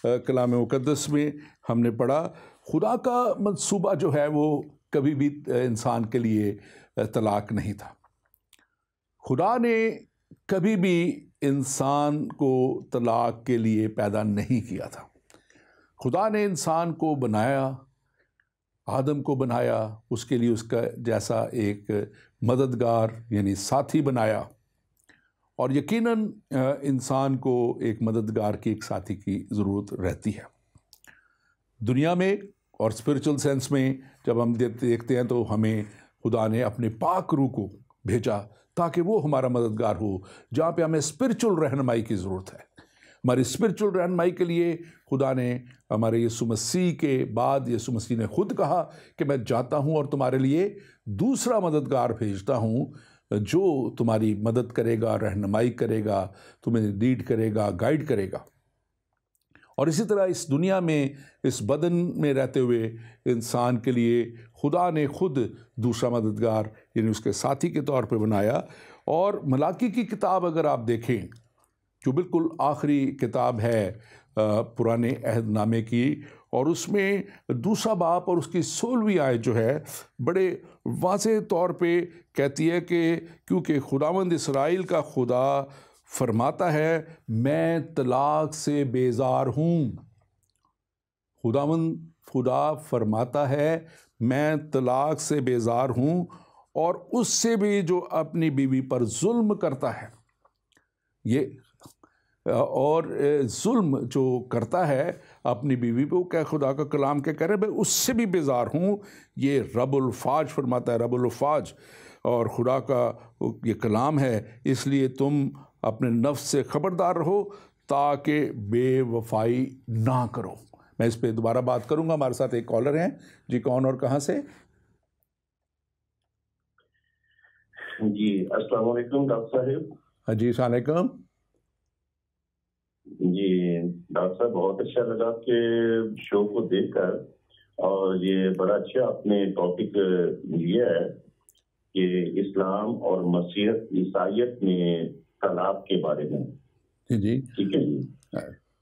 कलाम मुक़द्दस में हमने पढ़ा, खुदा का मंसूबा जो है वो कभी भी इंसान के लिए तलाक़ नहीं था। खुदा ने कभी भी इंसान को तलाक़ के लिए पैदा नहीं किया था। खुदा ने इंसान को बनाया, आदम को बनाया, उसके लिए उसका जैसा एक मददगार यानी साथी बनाया। और यकीनन इंसान को एक मददगार की, एक साथी की ज़रूरत रहती है दुनिया में। और स्पिरिचुअल सेंस में जब हम देखते हैं तो हमें खुदा ने अपने पाक रूह को भेजा ताकि वो हमारा मददगार हो, जहाँ पे हमें स्पिरिचुअल रहनुमाई की ज़रूरत है। हमारी स्पिरिचुअल रहनुमाई के लिए खुदा ने हमारे यीशु मसीह के बाद यीशु मसीह ने खुद कहा कि मैं जाता हूँ और तुम्हारे लिए दूसरा मददगार भेजता हूँ जो तुम्हारी मदद करेगा, रहनुमाई करेगा, तुम्हें लीड करेगा, गाइड करेगा। और इसी तरह इस दुनिया में, इस बदन में रहते हुए इंसान के लिए खुदा ने खुद दूसरा मददगार यानी उसके साथी के तौर पे बनाया। और मलाकी की किताब अगर आप देखें, जो बिल्कुल आखिरी किताब है पुराने अहदनामे की, और उसमें दूसरा बाब और उसकी 16वीं आयत जो है बड़े वाज़ेह तौर पे कहती है कि क्योंकि खुदावंद इसराइल का खुदा फरमाता है, मैं तलाक से बेजार हूँ। खुदा फरमाता है, मैं तलाक से बेजार हूँ, और उससे भी जो अपनी बीवी पर जुल्म करता है, ये और जुल्म जो करता है अपनी बीवी पे, वो क्या खुदा का कलाम क्या कह रहे हैं, मैं उससे भी बेजार हूँ। ये रब्बुल फाज फरमाता है, रब्बुल फाज, और खुदा का ये कलाम है। इसलिए तुम अपने नफ्स से ख़बरदार रहो ताकि बेवफाई ना करो। मैं इस पे दोबारा बात करूँगा। हमारे साथ एक कॉलर हैं जी, कौन और कहाँ से? जी अस्सलाम वालेकुम डॉक्टर साहब। हाँ जी, अस्सलाम वालेकुम। जी डॉक्टर साहब, बहुत अच्छा लगा आपके शो को देखकर, और ये बड़ा अच्छा आपने टॉपिक लिया है कि इस्लाम और मसीहत, ईसाइयत में तलाक के बारे में। जी ठीक है जी।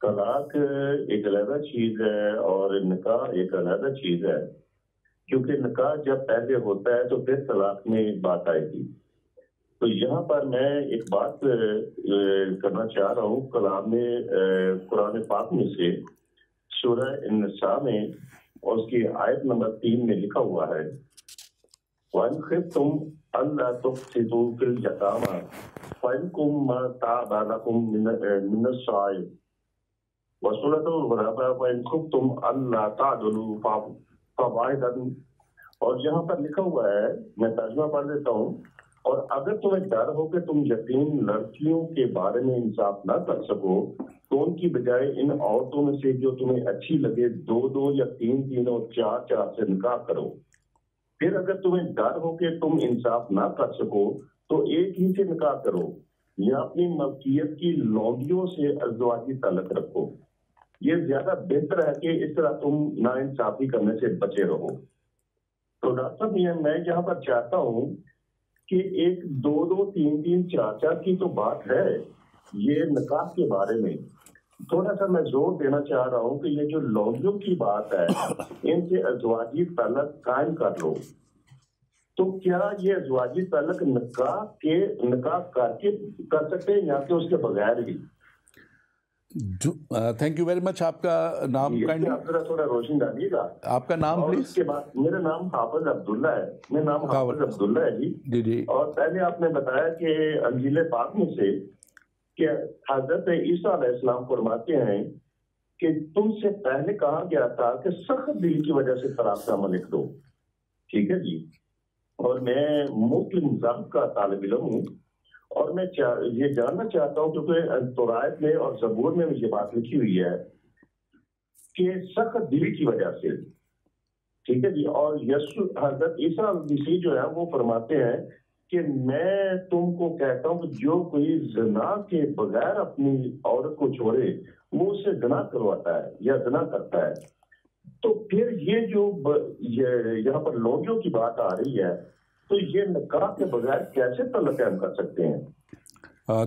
तलाक एक अलग चीज है और निकाह एक अलग चीज है। क्योंकि निकाह जब पहले होता है तो फिर तलाक में बात आएगी। तो यहाँ पर मैं एक बात करना चाह रहा हूँ, कलाम में कुरान पाक में से सूरह निसा में और उसकी आयत नंबर 3 में लिखा हुआ है, वन खिफ्तुम अल्ला तुफ्सिदू फिल यतामा फइनकुम मा ताबा लकुम मिनस साइल वसूलतुल गुरबा वन खिफ्तुम अल्ला तादलू फवाहिदन। और यहाँ पर लिखा हुआ है, मैं तर्जुमा पढ़ देता हूँ, और अगर तुम्हें डर हो कि तुम यतीम लड़कियों के बारे में इंसाफ ना कर सको तो उनकी बजाय इन औरतों में से जो तुम्हें अच्छी लगे 2-2 या 3-3 और 4-4 से निकाह करो। फिर अगर तुम्हें डर हो कि तुम इंसाफ ना कर सको तो एक ही से निकाह करो या अपनी मलकियत की लौंडियों से अज़वाजी ताल्लुक रखो। ये ज्यादा बेहतर है कि इस तरह तुम नाइंसाफी करने से बचे रहो। तो डॉक्टर साहब, मैं यहाँ पर चाहता हूँ कि एक 2-2, 3-3, 4-4 की तो बात है, ये निकाह के बारे में थोड़ा सा मैं जोर देना चाह रहा हूँ कि ये जो लौंडियों की बात है, इनसे अज़वाजी ताल्लुक कायम कर लो। तो क्या ये अज़वाजी ताल्लुक निकाह करके कर सकते हैं या कि उसके बगैर ही? Thank you very much. आपका नाम आप जरा थोड़ा रोशनी डालिएगा। आपका नाम प्लीज? उसके बाद मेरा नाम हाफिज अब्दुल्ला है। मेरा नाम हाफिज अब्दुल्ला है जी जी। और पहले आपने बताया कि अंजील पाक में से कि हजरत ईसा अलैहिस्सलाम फरमाते हैं कि तुमसे पहले कहा गया था कि सख्त दिल की वजह से तलाकनामा लिख दो। ठीक है जी। और मैं मुस्लिम ज़ब्त का तालिब इल्म हूँ और मैं ये जानना चाहता हूँ, क्योंकि तौरात में और ज़बूर में ये बात लिखी हुई है कि सख्त दिल की वजह से, ठीक है जी। और यीशु हजरत ईसा मसीह जो है वो फरमाते हैं कि मैं तुमको कहता हूँ कि जो कोई ज़िना के बगैर अपनी औरत को छोड़े वो उससे ज़िना करवाता है या ज़िना करता है। तो फिर ये जो यहाँ पर लौंडियों की बात आ रही है, तो ये निकाह के बगैर कैसे तल्लुक कायम कर सकते हैं?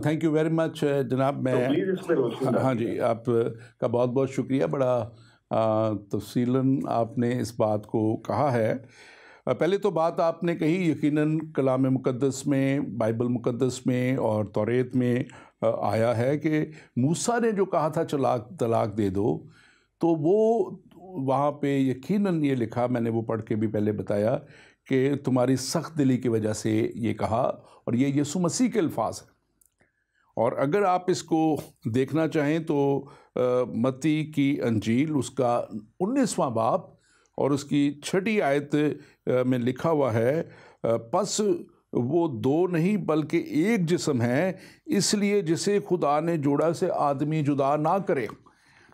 थैंक यू वेरी मच जनाब। मैं तो प्लीज इस पे रोशनी। हाँ जी, आपका बहुत बहुत शुक्रिया। बड़ा तफसीलन आपने इस बात को कहा है। पहले तो बात आपने कही, यकीनन कलाम मुक़द्दस में, बाइबल मुक़द्दस में और तौरात में आया है कि मूसा ने जो कहा था तलाक दे दो, तो वो वहाँ पे यकीनन ये लिखा, मैंने वो पढ़ के भी पहले बताया कि तुम्हारी सख्त दिली की वजह से ये कहा, और ये यीशु मसीह के अल्फाज हैं। और अगर आप इसको देखना चाहें तो मत्ती की अंजील उसका 19वां बाब और उसकी 6ठी आयत में लिखा हुआ है, पस वो 2 नहीं बल्कि एक जिस्म है, इसलिए जिसे खुदा ने जोड़ा से आदमी जुदा ना करे।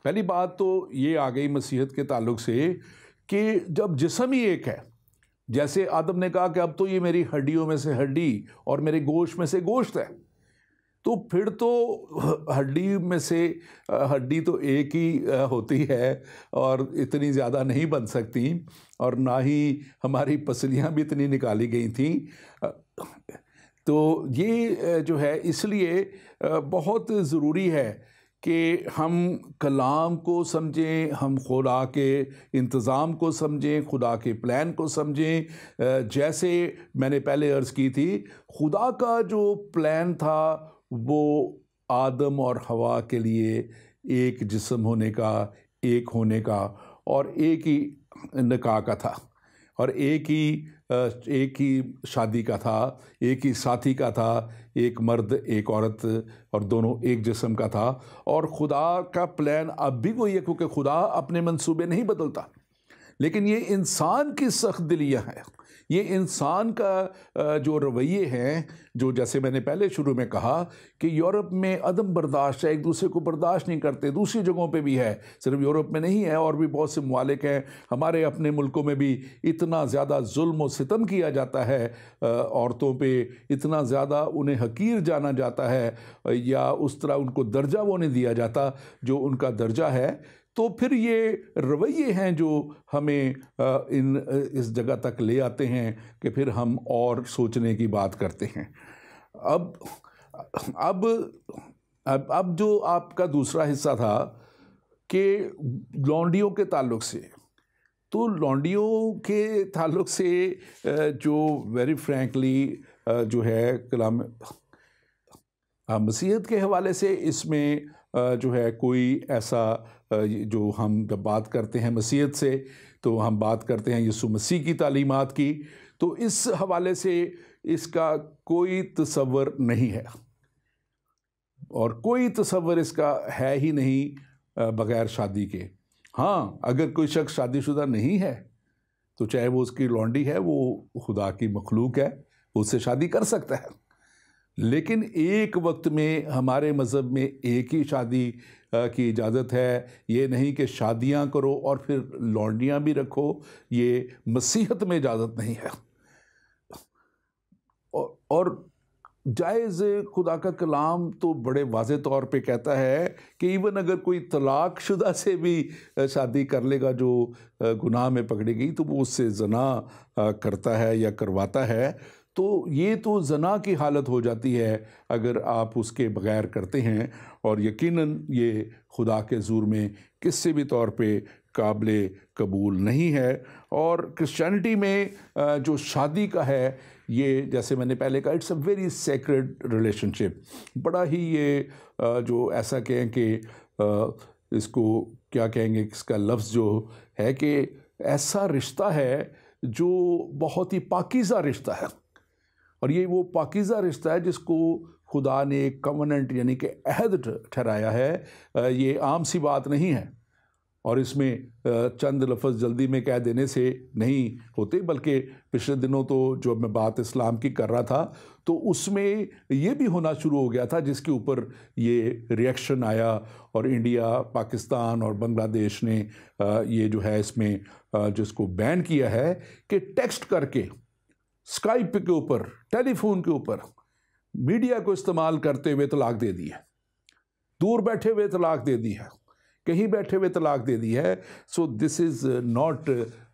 पहली बात तो ये आ गई मसीहत के ताल्लुक से कि जब जिस्म ही एक है, जैसे आदम ने कहा कि अब तो ये मेरी हड्डियों में से हड्डी और मेरे गोश्त में से गोश्त है, तो फिर तो हड्डी में से हड्डी तो एक ही होती है और इतनी ज़्यादा नहीं बन सकती, और ना ही हमारी पसलियाँ भी इतनी निकाली गई थी। तो ये जो है, इसलिए बहुत ज़रूरी है कि हम कलाम को समझें, हम खुदा के इंतज़ाम को समझें, खुदा के प्लान को समझें। जैसे मैंने पहले अर्ज़ की थी, खुदा का जो प्लान था वो आदम और हवा के लिए एक जिस्म होने का, एक होने का, और एक ही निकाह का था, और एक ही शादी का था, एक ही साथी का था, एक मर्द एक औरत, और दोनों एक जिस्म का था। और खुदा का प्लान अब भी वही है, क्योंकि खुदा अपने मंसूबे नहीं बदलता। लेकिन ये इंसान की सख्त दिलियाँ हैं, ये इंसान का जो रवैये हैं, जो जैसे मैंने पहले शुरू में कहा कि यूरोप में अदम बर्दाश्त है, एक दूसरे को बर्दाश्त नहीं करते। दूसरी जगहों पे भी है, सिर्फ यूरोप में नहीं है, और भी बहुत से ममालिक हैं। हमारे अपने मुल्कों में भी इतना ज़्यादा जुल्म और सितम किया जाता है औरतों पे, इतना ज़्यादा उन्हें हकीर जाना जाता है, या उस तरह उनको दर्जा वो नहीं दिया जाता जो उनका दर्जा है। तो फिर ये रवैये हैं जो हमें इस जगह तक ले आते हैं कि फिर हम और सोचने की बात करते हैं। अब जो आपका दूसरा हिस्सा था कि लौंडियों के ताल्लुक से, तो लौंडियों के ताल्लुक से जो वेरी फ्रैंकली जो है कलाम मसीहत के हवाले से इसमें जो है कोई ऐसा जो हम जब बात करते हैं मसीहत से तो हम बात करते हैं यीशु मसीह की तालीमात की, तो इस हवाले से इसका कोई तसव्वुर नहीं है और कोई तसव्वुर इसका है ही नहीं बग़ैर शादी के। हाँ, अगर कोई शख्स शादीशुदा नहीं है तो चाहे वो उसकी लौंडी है, वो खुदा की मखलूक है, उससे शादी कर सकता है। लेकिन एक वक्त में हमारे मज़हब में एक ही शादी की इजाज़त है, ये नहीं कि शादियां करो और फिर लौंडियां भी रखो, ये मसीहत में इजाज़त नहीं है। और जायज़ खुदा का कलाम तो बड़े वाज़े तौर पे कहता है कि इवन अगर कोई तलाक शुदा से भी शादी कर लेगा जो गुनाह में पकड़ी गई, तो वो उससे ज़ना करता है या करवाता है, तो ये तो ज़ना की हालत हो जाती है अगर आप उसके बग़ैर करते हैं, और यकीनन ये खुदा के ज़ूर में किसी भी तौर पे काबिल कबूल नहीं है। और क्रिश्चियनिटी में जो शादी का है, ये जैसे मैंने पहले कहा, it's a very sacred relationship. बड़ा ही ये जो ऐसा कहें कि इसको क्या कहेंगे, इसका लफ्ज़ जो है कि ऐसा रिश्ता है जो बहुत ही पाकीज़ा रिश्ता है, और ये वो पाकीज़ा रिश्ता है जिसको खुदा ने एक कवनेंट यानी कि अहद ठहराया है। ये आम सी बात नहीं है और इसमें चंद लफ्ज़ जल्दी में कह देने से नहीं होते, बल्कि पिछले दिनों तो जो मैं बात इस्लाम की कर रहा था तो उसमें ये भी होना शुरू हो गया था जिसके ऊपर ये रिएक्शन आया, और इंडिया, पाकिस्तान और बांग्लादेश ने ये जो है इसमें जिसको बैन किया है कि टेक्स्ट करके, स्काइप के ऊपर, टेलीफोन के ऊपर मीडिया को इस्तेमाल करते हुए तलाक दे दी है, दूर बैठे हुए तलाक दे दी है, कहीं बैठे हुए तलाक दे दी है। So this is not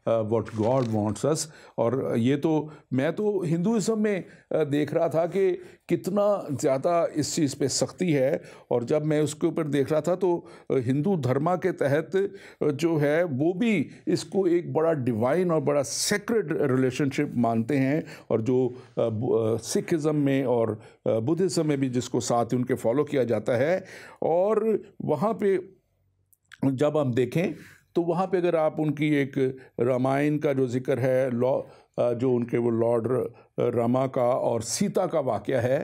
what God wants us. और ये तो मैं तो हिंदुइज़्म में देख रहा था कि कितना ज़्यादा इस चीज़ पे सख्ती है, और जब मैं उसके ऊपर देख रहा था तो हिंदू धर्मा के तहत जो है वो भी इसको एक बड़ा डिवाइन और बड़ा सेक्रेड रिलेशनशिप मानते हैं, और जो सिखिज़म में और बुद्धिज़्म में भी जिसको साथ उनके फॉलो किया जाता है। और वहाँ पे जब हम देखें तो वहाँ पे अगर आप उनकी एक रामायण का जो जिक्र है, जो उनके वो लॉर्ड रामा का और सीता का वाक़या है,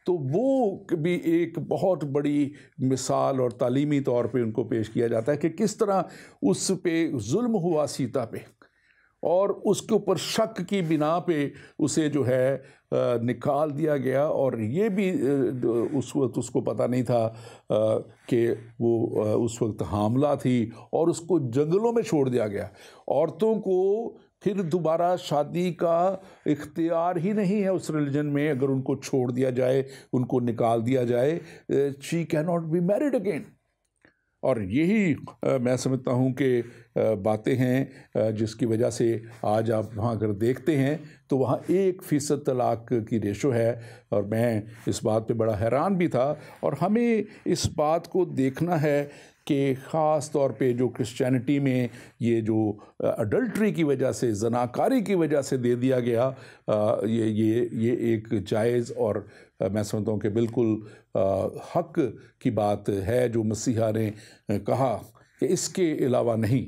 तो वो भी एक बहुत बड़ी मिसाल और तालीमी तौर पे उनको पेश किया जाता है कि किस तरह उस पे जुल्म हुआ सीता पे, और उसके ऊपर शक की बिना पे उसे जो है निकाल दिया गया। और ये भी उस वक्त उसको पता नहीं था कि वो उस वक्त हामला थी, और उसको जंगलों में छोड़ दिया गया। औरतों को फिर दोबारा शादी का इख्तियार ही नहीं है उस रिलीजन में, अगर उनको छोड़ दिया जाए, उनको निकाल दिया जाए, she can not be married again. और यही मैं समझता हूँ कि बातें हैं जिसकी वजह से आज आप वहाँ अगर देखते हैं तो वहाँ 1% तलाक की रेशो है, और मैं इस बात पे बड़ा हैरान भी था। और हमें इस बात को देखना है कि ख़ास तौर पे जो क्रिश्चियनिटी में ये जो अडल्ट्री की वजह से, ज़नाकारी की वजह से दे दिया गया, ये एक जायज़ और मैं समझता हूँ कि बिल्कुल हक की बात है जो मसीहा ने कहा कि इसके अलावा नहीं।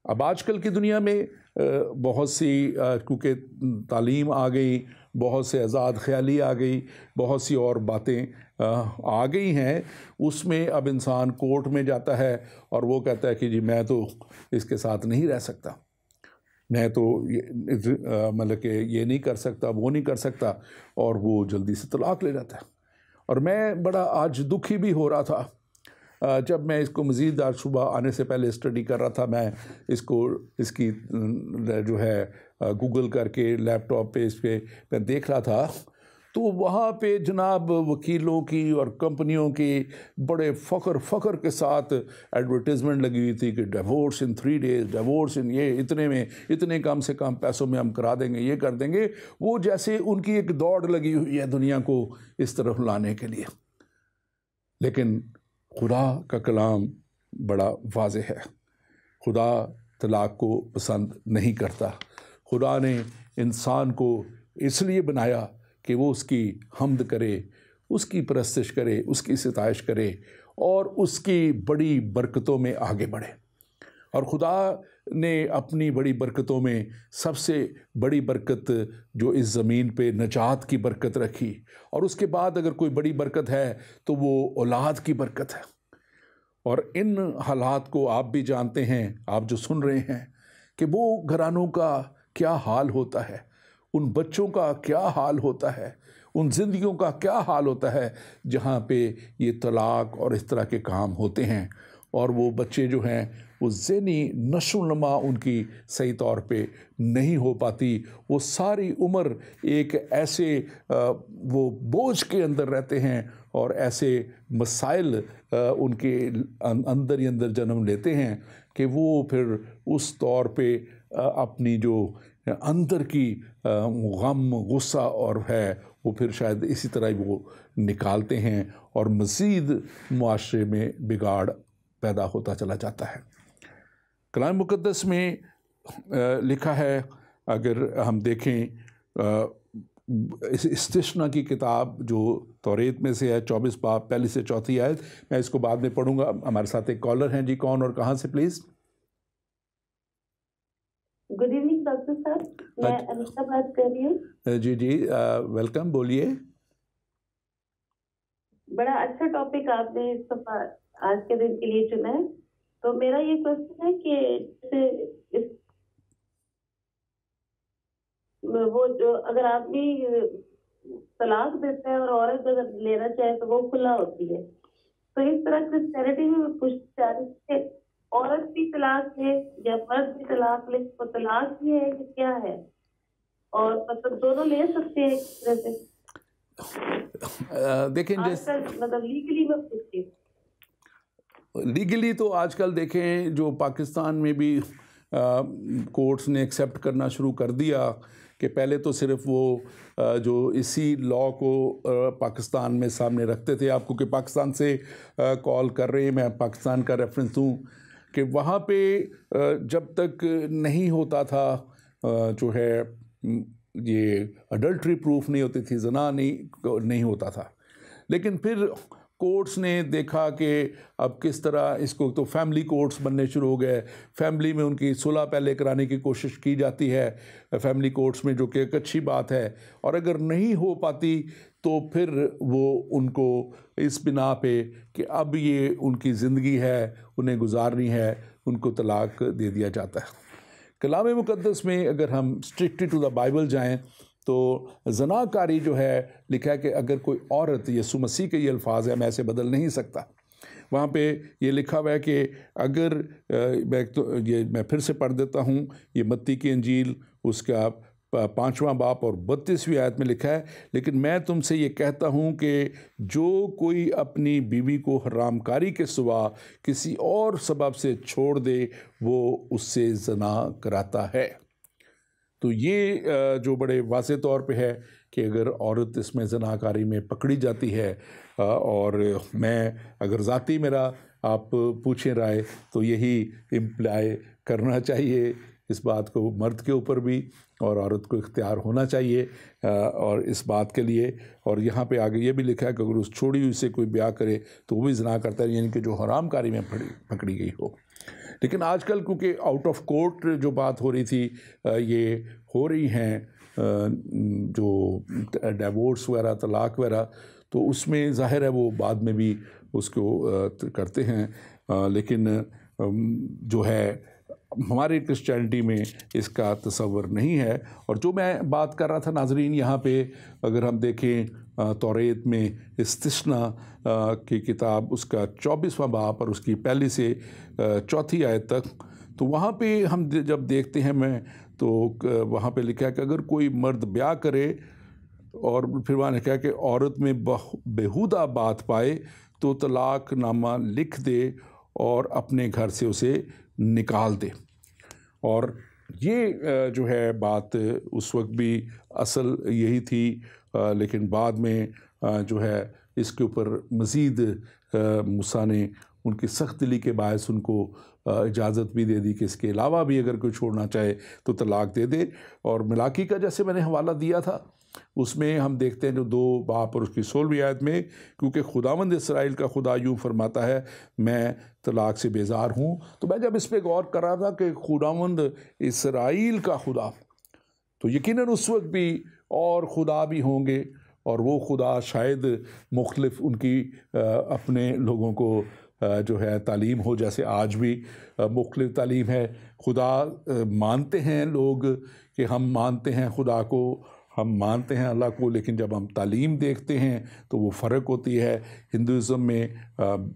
अब आजकल की दुनिया में बहुत सी क्योंकि तालीम आ गई, बहुत से आज़ाद ख्याली आ गई, बहुत सी और बातें आ गई हैं, उसमें अब इंसान कोर्ट में जाता है और वो कहता है कि जी मैं तो इसके साथ नहीं रह सकता, मैं तो मतलब कि ये नहीं कर सकता, वो नहीं कर सकता, और वो जल्दी से तलाक ले जाता है। और मैं बड़ा आज दुखी भी हो रहा था जब मैं इसको मज़ीद आज सुबह आने से पहले स्टडी कर रहा था। मैं इसकी जो है गूगल करके लैपटॉप पे इस पे मैं देख रहा था, तो वहाँ पे जनाब वकीलों की और कंपनियों की बड़े फ़ख्र के साथ एडवर्टाइजमेंट लगी हुई थी कि डिवोर्स इन 3 days, डिवोर्स इन ये इतने में, इतने कम से कम पैसों में हम करा देंगे, ये कर देंगे। वो जैसे उनकी एक दौड़ लगी हुई है दुनिया को इस तरफ लाने के लिए। लेकिन खुदा का कलाम बड़ा वाज़ेह है। खुदा तलाक़ को पसंद नहीं करता। खुदा ने इंसान को इसलिए बनाया कि वो उसकी हम्द करे, उसकी परस्तिश करे, उसकी सिताइश करे और उसकी बड़ी बरकतों में आगे बढ़े। और खुदा ने अपनी बड़ी बरकतों में सबसे बड़ी बरकत जो इस ज़मीन पे नजात की बरकत रखी, और उसके बाद अगर कोई बड़ी बरकत है तो वो औलाद की बरकत है। और इन हालात को आप भी जानते हैं, आप जो सुन रहे हैं, कि वो घरानों का क्या हाल होता है, उन बच्चों का क्या हाल होता है, उन ज़िंदगियों का क्या हाल होता है जहाँ पे ये तलाक़ और इस तरह के काम होते हैं। और वो बच्चे जो हैं वो ज़हनी नशोनुमा उनकी सही तौर पे नहीं हो पाती, वो सारी उम्र एक ऐसे वो बोझ के अंदर रहते हैं और ऐसे मसाइल उनके अंदर ही अंदर जन्म लेते हैं कि वो फिर उस तौर पे अपनी जो अंदर की गम, गुस्सा और है वो फिर शायद इसी तरह ही वो निकालते हैं और मज़ीद मुआशरे में बिगाड़ पैदा होता चला जाता है। कलाम मुक़द्दस में लिखा है, अगर हम देखें इस इस्तिस्ना की किताब जो तौरेत में से है 24 बाब 1 से 4 आयत, मैं इसको बाद में पढ़ूंगा। हमारे साथ एक कॉलर हैं जी, कौन और कहाँ से प्लीज़? गुड इवनिंग डॉक्टर साहब, मैं अनिता बात कर रही हूँ। जी जी, वेलकम, बोलिए। बड़ा अच्छा टॉपिक आपने इस दफा आज के दिन के लिए चुना है। तो मेरा ये क्वेश्चन है कि इस वो जो अगर आदमी तलाक देता है और औरत अगर लेना चाहे तो वो खुला होती है, तो इस तरह क्रिश्चियनिटी में पूछना चाह रही है, औरत भी तलाक ले या मर्द भी तलाक ले, तो तलाक ही है कि क्या है? और मतलब दोनों ले सकते हैं एक तरह से? देखें मतलब लीगली मैं पूछती हूँ। लीगली तो आजकल देखें जो पाकिस्तान में भी कोर्ट्स ने एक्सेप्ट करना शुरू कर दिया कि पहले तो सिर्फ वो जो इसी लॉ को पाकिस्तान में सामने रखते थे। आपको कि पाकिस्तान से कॉल कर रहे हैं, मैं पाकिस्तान का रेफरेंस दूँ कि वहाँ पे जब तक नहीं होता था जो है ये अडल्ट्री प्रूफ नहीं होती थी, ज़ना नहीं होता था। लेकिन फिर कोर्ट्स ने देखा कि अब किस तरह इसको, तो फैमिली कोर्ट्स बनने शुरू हो गए। फैमिली में उनकी सुलह पहले कराने की कोशिश की जाती है फैमिली कोर्ट्स में, जो कि एक अच्छी बात है। और अगर नहीं हो पाती तो फिर वो उनको इस बिना पे कि अब ये उनकी ज़िंदगी है, उन्हें गुजारनी है, उनको तलाक दे दिया जाता है। कलाम मुक़द्दस में अगर हम स्ट्रिक्टली टू द बाइबल जाएं तो ज़नाकारी जो है लिखा है कि अगर कोई औरत, यीशु मसीह के ये अल्फाज है, मैं ऐसे बदल नहीं सकता, वहाँ पे ये लिखा हुआ है कि अगर मैं फिर से पढ़ देता हूँ, ये मत्ती की इंजील उसका 5वां बाब और 32वीं आयत में लिखा है, लेकिन मैं तुमसे ये कहता हूँ कि जो कोई अपनी बीवी को हरामकारी के सिवा किसी और सबब से छोड़ दे वो उससे ज़ना कराता है। तो ये जो बड़े वाज़े तौर पे है कि अगर औरत इसमें ज़नाकारी में पकड़ी जाती है, और मैं अगर ज़ाती मेरा आप पूछें राय तो यही इम्प्लाई करना चाहिए इस बात को मर्द के ऊपर भी, और औरत को इख्तियार होना चाहिए और इस बात के लिए। और यहाँ पे आगे ये भी लिखा है कि अगर उस छोड़ी हुई से कोई ब्याह करे तो वो भी ज़ना करता है, यानी कि जो हरामकारी में पकड़ी गई हो। लेकिन आजकल क्योंकि आउट ऑफ कोर्ट जो बात हो रही थी, ये हो रही हैं जो डिवोर्स वगैरह, तलाक वगैरह, तो उसमें ज़ाहिर है वो बाद में भी उसको करते हैं। लेकिन जो है हमारे क्रिश्चियनिटी में इसका तस्वर नहीं है। और जो मैं बात कर रहा था नाजरीन, यहाँ पे अगर हम देखें तौरेत में इस्तिस्ना की किताब उसका 24वां बाब और उसकी 1 से 4 आयत तक, तो वहाँ पे हम जब देखते हैं तो वहाँ पे लिखा है कि अगर कोई मर्द ब्याह करे और फिर वहाँ लिखा है कि औरत में बेहुदा बात पाए तो तलाक नामा लिख दे और अपने घर से उसे निकाल दे। और ये जो है बात उस वक्त भी असल यही थी, लेकिन बाद में जो है इसके ऊपर मज़ीद मूसा ने उनकी सख्त दिली के बायस उनको इजाज़त भी दे दी कि इसके अलावा भी अगर कोई छोड़ना चाहे तो तलाक़ दे दे। और मिलाकी का जैसे मैंने हवाला दिया था, उसमें हम देखते हैं जो 2 बाब और उसकी 16वीं आयत में, क्योंकि खुदावंद इसराइल का खुदा यूँ फरमाता है मैं तलाक़ से बेजार हूँ। तो मैं जब इस पर गौर कर रहा था कि खुदावंद इसराइल का खुदा, तो यकीनन उस वक्त भी और खुदा भी होंगे, और वो खुदा शायद मुख्तलिफ उनकी अपने लोगों को जो है तालीम हो, जैसे आज भी मुख्तलिफ तालीम है। खुदा मानते हैं लोग कि हम मानते हैं खुदा को, हम मानते हैं अल्लाह को, लेकिन जब हम तालीम देखते हैं तो वो फ़र्क होती है। हिंदुज़म में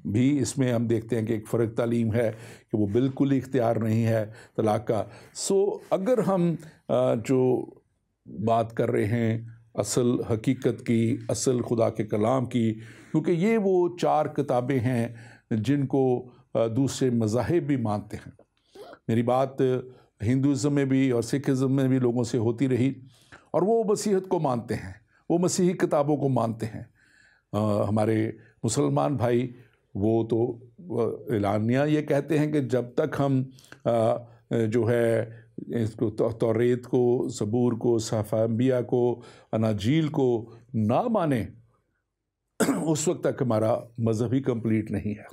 भी इसमें हम देखते हैं कि एक फ़र्क तालीम है कि वो बिल्कुल ही इख्तियार नहीं है तलाक़ का। सो अगर हम जो बात कर रहे हैं असल हकीकत की, असल खुदा के कलाम की, क्योंकि ये वो 4 किताबें हैं जिनको दूसरे मज़ाहिब भी मानते हैं। मेरी बात हिंदुज़म में भी और सिखिज़म में भी लोगों से होती रही, और वो मसीहत को मानते हैं, वो मसीही किताबों को मानते हैं। हमारे मुसलमान भाई वो तो एलानिया ये कहते हैं कि जब तक हम जो है इसको तौरेत को, ज़बूर को, सहफ़ा अंबिया को, अनाजील को ना माने उस वक्त तक हमारा मज़हब ही कंप्लीट नहीं है।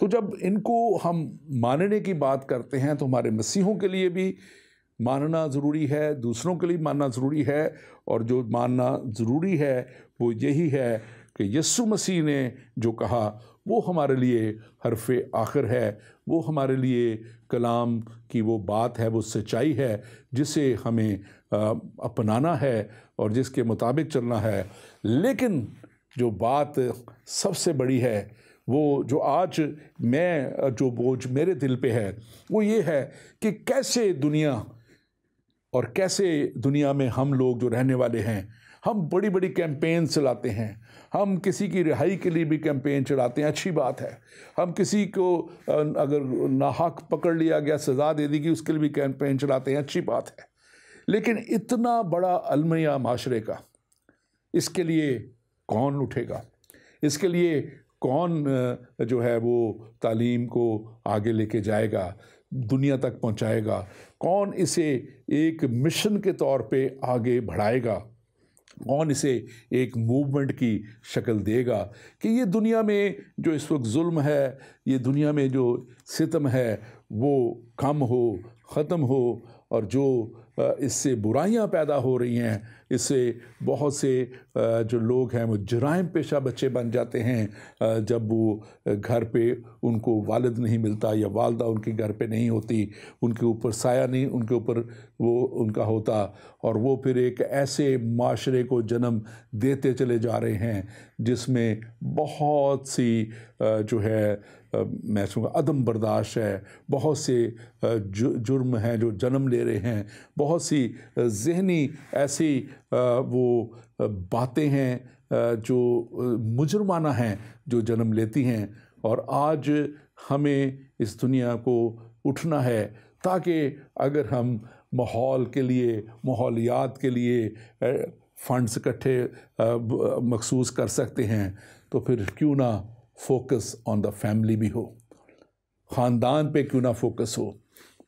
तो जब इनको हम मानने की बात करते हैं तो हमारे मसीहों के लिए भी मानना ज़रूरी है, दूसरों के लिए मानना ज़रूरी है। और जो मानना ज़रूरी है वो यही है कि यीशु मसीह ने जो कहा वो हमारे लिए हरफ़े आखिर है, वो हमारे लिए कलाम की वो बात है, वो सच्चाई है जिसे हमें अपनाना है और जिसके मुताबिक चलना है। लेकिन जो बात सबसे बड़ी है, वो जो आज जो बोझ मेरे दिल पे है वो ये है कि कैसे दुनिया और कैसे दुनिया में हम लोग जो रहने वाले हैं, हम बड़ी बड़ी कैंपेन चलाते हैं, हम किसी की रिहाई के लिए भी कैंपेन चलाते हैं, अच्छी बात है। हम किसी को अगर नाहक पकड़ लिया गया, सज़ा दे दी गई, उसके लिए भी कैंपेन चलाते हैं, अच्छी बात है। लेकिन इतना बड़ा अलमिया माशरे का, इसके लिए कौन उठेगा? इसके लिए कौन जो है वो तालीम को आगे लेके जाएगा, दुनिया तक पहुंचाएगा? कौन इसे एक मिशन के तौर पे आगे बढ़ाएगा? कौन इसे एक मूवमेंट की शक्ल देगा कि ये दुनिया में जो इस वक्त जुल्म है, ये दुनिया में जो सितम है वो कम हो, ख़त्म हो, और जो इससे बुराइयां पैदा हो रही हैं, इससे बहुत से जो लोग हैं वो जराइम पेशा बच्चे बन जाते हैं जब वो घर पे उनको वालिद नहीं मिलता या वालदा उनके घर पे नहीं होती, उनके ऊपर साया नहीं उनके ऊपर वो उनका होता, और वो फिर एक ऐसे माशरे को जन्म देते चले जा रहे हैं जिसमें बहुत सी जो है मैं कहूँगा अदम बर्दाश्त है, बहुत से जुर्म हैं जो जन्म ले रहे हैं, बहुत सी ज़हनी ऐसी वो बातें हैं जो मुजरमाना हैं जो जन्म लेती हैं। और आज हमें इस दुनिया को उठना है ताकि अगर हम माहौल के लिए, माहौलियात के लिए फ़ंड्स इकट्ठे मखसूस कर सकते हैं तो फिर क्यों ना फोकस ऑन द फैमिली भी हो, ख़ानदान पे क्यों ना फोकस हो,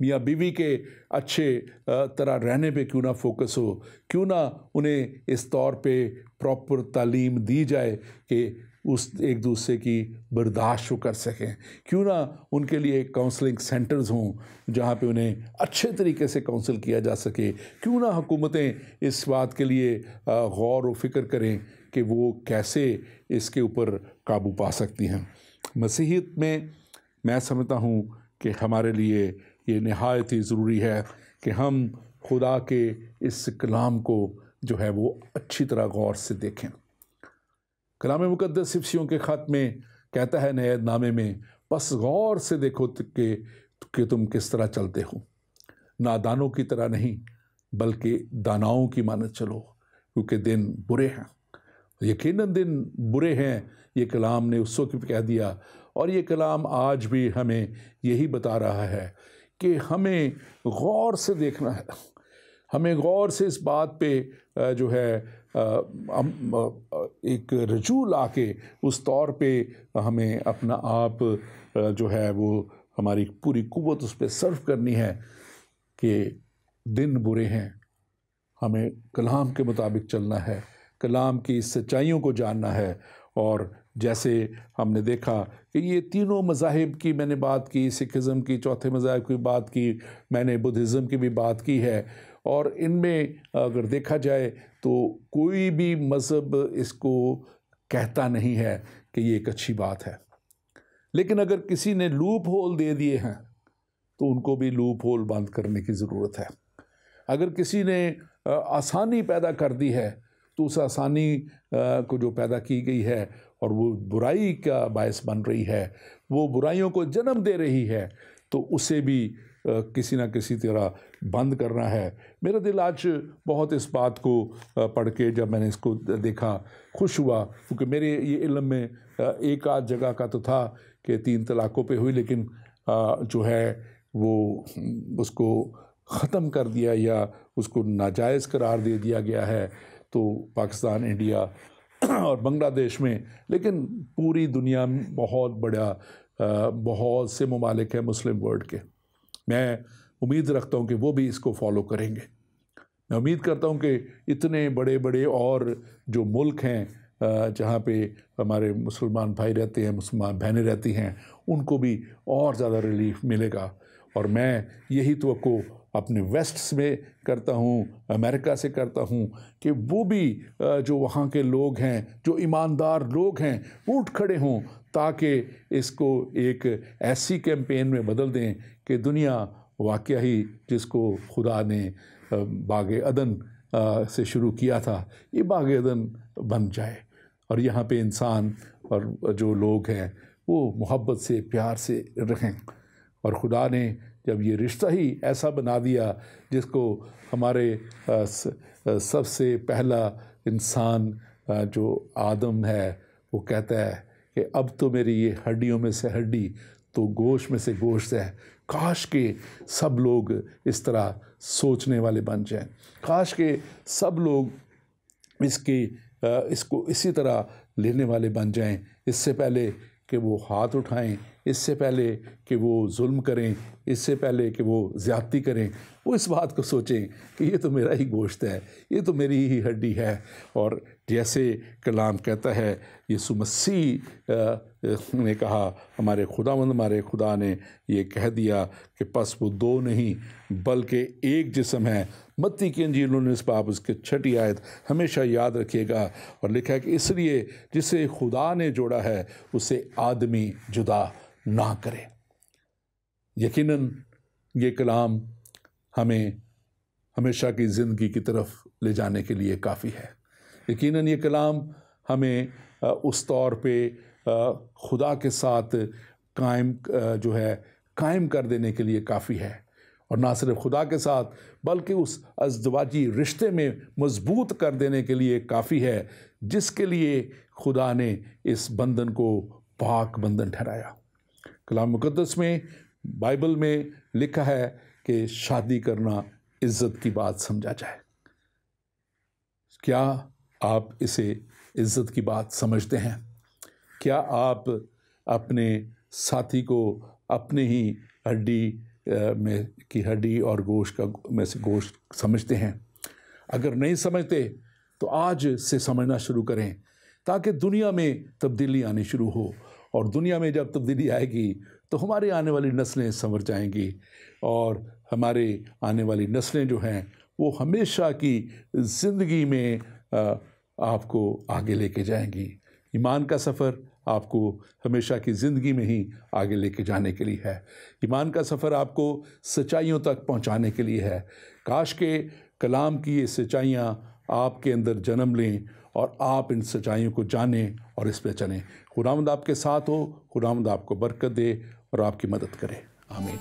मियाँ बीवी के अच्छे तरह रहने पे क्यों ना फोकस हो, क्यों ना उन्हें इस तौर पे प्रॉपर तालीम दी जाए कि उस एक दूसरे की बर्दाश्त कर सकें, क्यों ना उनके लिए काउंसलिंग सेंटर्स हों जहाँ पे उन्हें अच्छे तरीके से काउंसल किया जा सके, क्यों ना हुकूमतें इस बात के लिए गौर व फिक्र करें कि वो कैसे इसके ऊपर काबू पा सकती हैं। मसीहियत में मैं समझता हूँ कि हमारे लिए ये नहायत ही ज़रूरी है कि हम खुदा के इस कलाम को जो है वो अच्छी तरह गौर से देखें। कलाम मुक़द्दस इफ़सियों के ख़त में कहता है नए नामे में, बस गौर से देखो कि तुम किस तरह चलते हो, नादानों की तरह नहीं बल्कि दानाओं की मानद चलो, क्योंकि दिन बुरे हैं। यकीनन दिन बुरे हैं, ये कलाम ने उस वक्त कह दिया, और ये कलाम आज भी हमें यही बता रहा है कि हमें गौर से देखना है, हमें गौर से इस बात पे जो है एक रजू लाके उस तौर पे हमें अपना आप जो है वो हमारी पूरी कुव्वत उस पर सर्व करनी है कि दिन बुरे हैं, हमें कलाम के मुताबिक चलना है, कलाम की सच्चाइयों को जानना है। और जैसे हमने देखा कि ये तीनों मज़ाहिब की मैंने बात की, सिखिज़म की, चौथे मज़ाहिब की बात की, मैंने बुद्धिज़्म की भी बात की है, और इनमें अगर देखा जाए तो कोई भी मज़हब इसको कहता नहीं है कि ये एक अच्छी बात है। लेकिन अगर किसी ने लूप होल दे दिए हैं तो उनको भी लूप होल बंद करने की ज़रूरत है। अगर किसी ने आसानी पैदा कर दी है तो उस आसानी को जो पैदा की गई है और वो बुराई का बायस बन रही है, वो बुराइयों को जन्म दे रही है, तो उसे भी किसी ना किसी तरह बंद करना है। मेरा दिल आज बहुत इस बात को पढ़ के जब मैंने इसको देखा खुश हुआ, क्योंकि मेरे ये इल्म में एक आध जगह का तो था कि 3 तलाक़ों पे हुई, लेकिन जो है वो उसको ख़त्म कर दिया या उसको नाजायज़ करार दे दिया गया है तो पाकिस्तान, इंडिया और बांग्लादेश में, लेकिन पूरी दुनिया में बहुत बड़ा बहुत से ममालिक हैं मुस्लिम वर्ल्ड के। मैं उम्मीद रखता हूँ कि वो भी इसको फॉलो करेंगे। मैं उम्मीद करता हूँ कि इतने बड़े बड़े और जो मुल्क हैं जहाँ पे हमारे मुसलमान भाई रहते हैं, मुसलमान बहनें रहती हैं, उनको भी और ज़्यादा रिलीफ मिलेगा। और मैं यही तवक्को अपने वेस्ट में करता हूँ, अमेरिका से करता हूँ कि वो भी जो वहाँ के लोग हैं, जो ईमानदार लोग हैं, वो उठ खड़े हों ताकि इसको एक ऐसी कैंपेन में बदल दें कि दुनिया वाकया ही जिसको खुदा ने बाग़ अदन से शुरू किया था, ये बाग़ अदन बन जाए और यहाँ पे इंसान और जो लोग हैं वो मोहब्बत से, प्यार से रहें। और खुदा ने जब ये रिश्ता ही ऐसा बना दिया जिसको हमारे सबसे पहला इंसान जो आदम है वो कहता है कि अब तो मेरी ये हड्डियों में से हड्डी तो गोश्त में से गोश्त है। काश के सब लोग इस तरह सोचने वाले बन जाएं, काश के सब लोग इसको इसी तरह लेने वाले बन जाएं। इससे पहले कि वो हाथ उठाएं, इससे पहले कि वो जुल्म करें, इससे पहले कि वो ज़्यादती करें, वो इस बात को सोचें कि ये तो मेरा ही गोश्त है, ये तो मेरी ही हड्डी है। और जैसे कलाम कहता है, यीशु मसीह ने कहा, हमारे खुदावंद हमारे खुदा ने ये कह दिया कि बस वो 2 नहीं बल्कि एक जिस्म है। मत्ती की इंजील 19 बाब उसके 6 आयत हमेशा याद रखिएगा। और लिखा है कि इसलिए जिसे खुदा ने जोड़ा है उसे आदमी जुदा ना करे। यकीनन ये कलाम हमें हमेशा की ज़िंदगी की तरफ ले जाने के लिए काफ़ी है। यकीनन ये कलाम हमें उस तौर पे खुदा के साथ कायम कर देने के लिए काफ़ी है। और ना सिर्फ खुदा के साथ बल्कि उस अज़दवाजी रिश्ते में मजबूत कर देने के लिए काफ़ी है जिसके लिए खुदा ने इस बंधन को पाक बंधन ठहराया। कलाम मुक़द्दस में, बाइबल में लिखा है कि शादी करना इज़्ज़त की बात समझा जाए। क्या आप इसे इज़्ज़त की बात समझते हैं? क्या आप अपने साथी को अपने ही हड्डी में की हड्डी और गोश्त में से गोश्त समझते हैं? अगर नहीं समझते तो आज से समझना शुरू करें ताकि दुनिया में तब्दीली आनी शुरू हो। और दुनिया में जब तब्दीली आएगी तो हमारी आने वाली नस्लें संवर जाएंगी और हमारे आने वाली नस्लें जो हैं वो हमेशा की ज़िंदगी में आपको आगे लेके जाएंगी। ईमान का सफ़र आपको हमेशा की ज़िंदगी में ही आगे लेके जाने के लिए है। ईमान का सफ़र आपको सच्चाइयों तक पहुंचाने के लिए है। काश के कलाम की ये सच्चाइयाँ आपके अंदर जन्म लें और आप इन सच्चाइयों को जानें और इस पे चलें। खुदावंद आपके साथ हो, खुदावंद आपको बरकत दे और आपकी मदद करे। आमीन।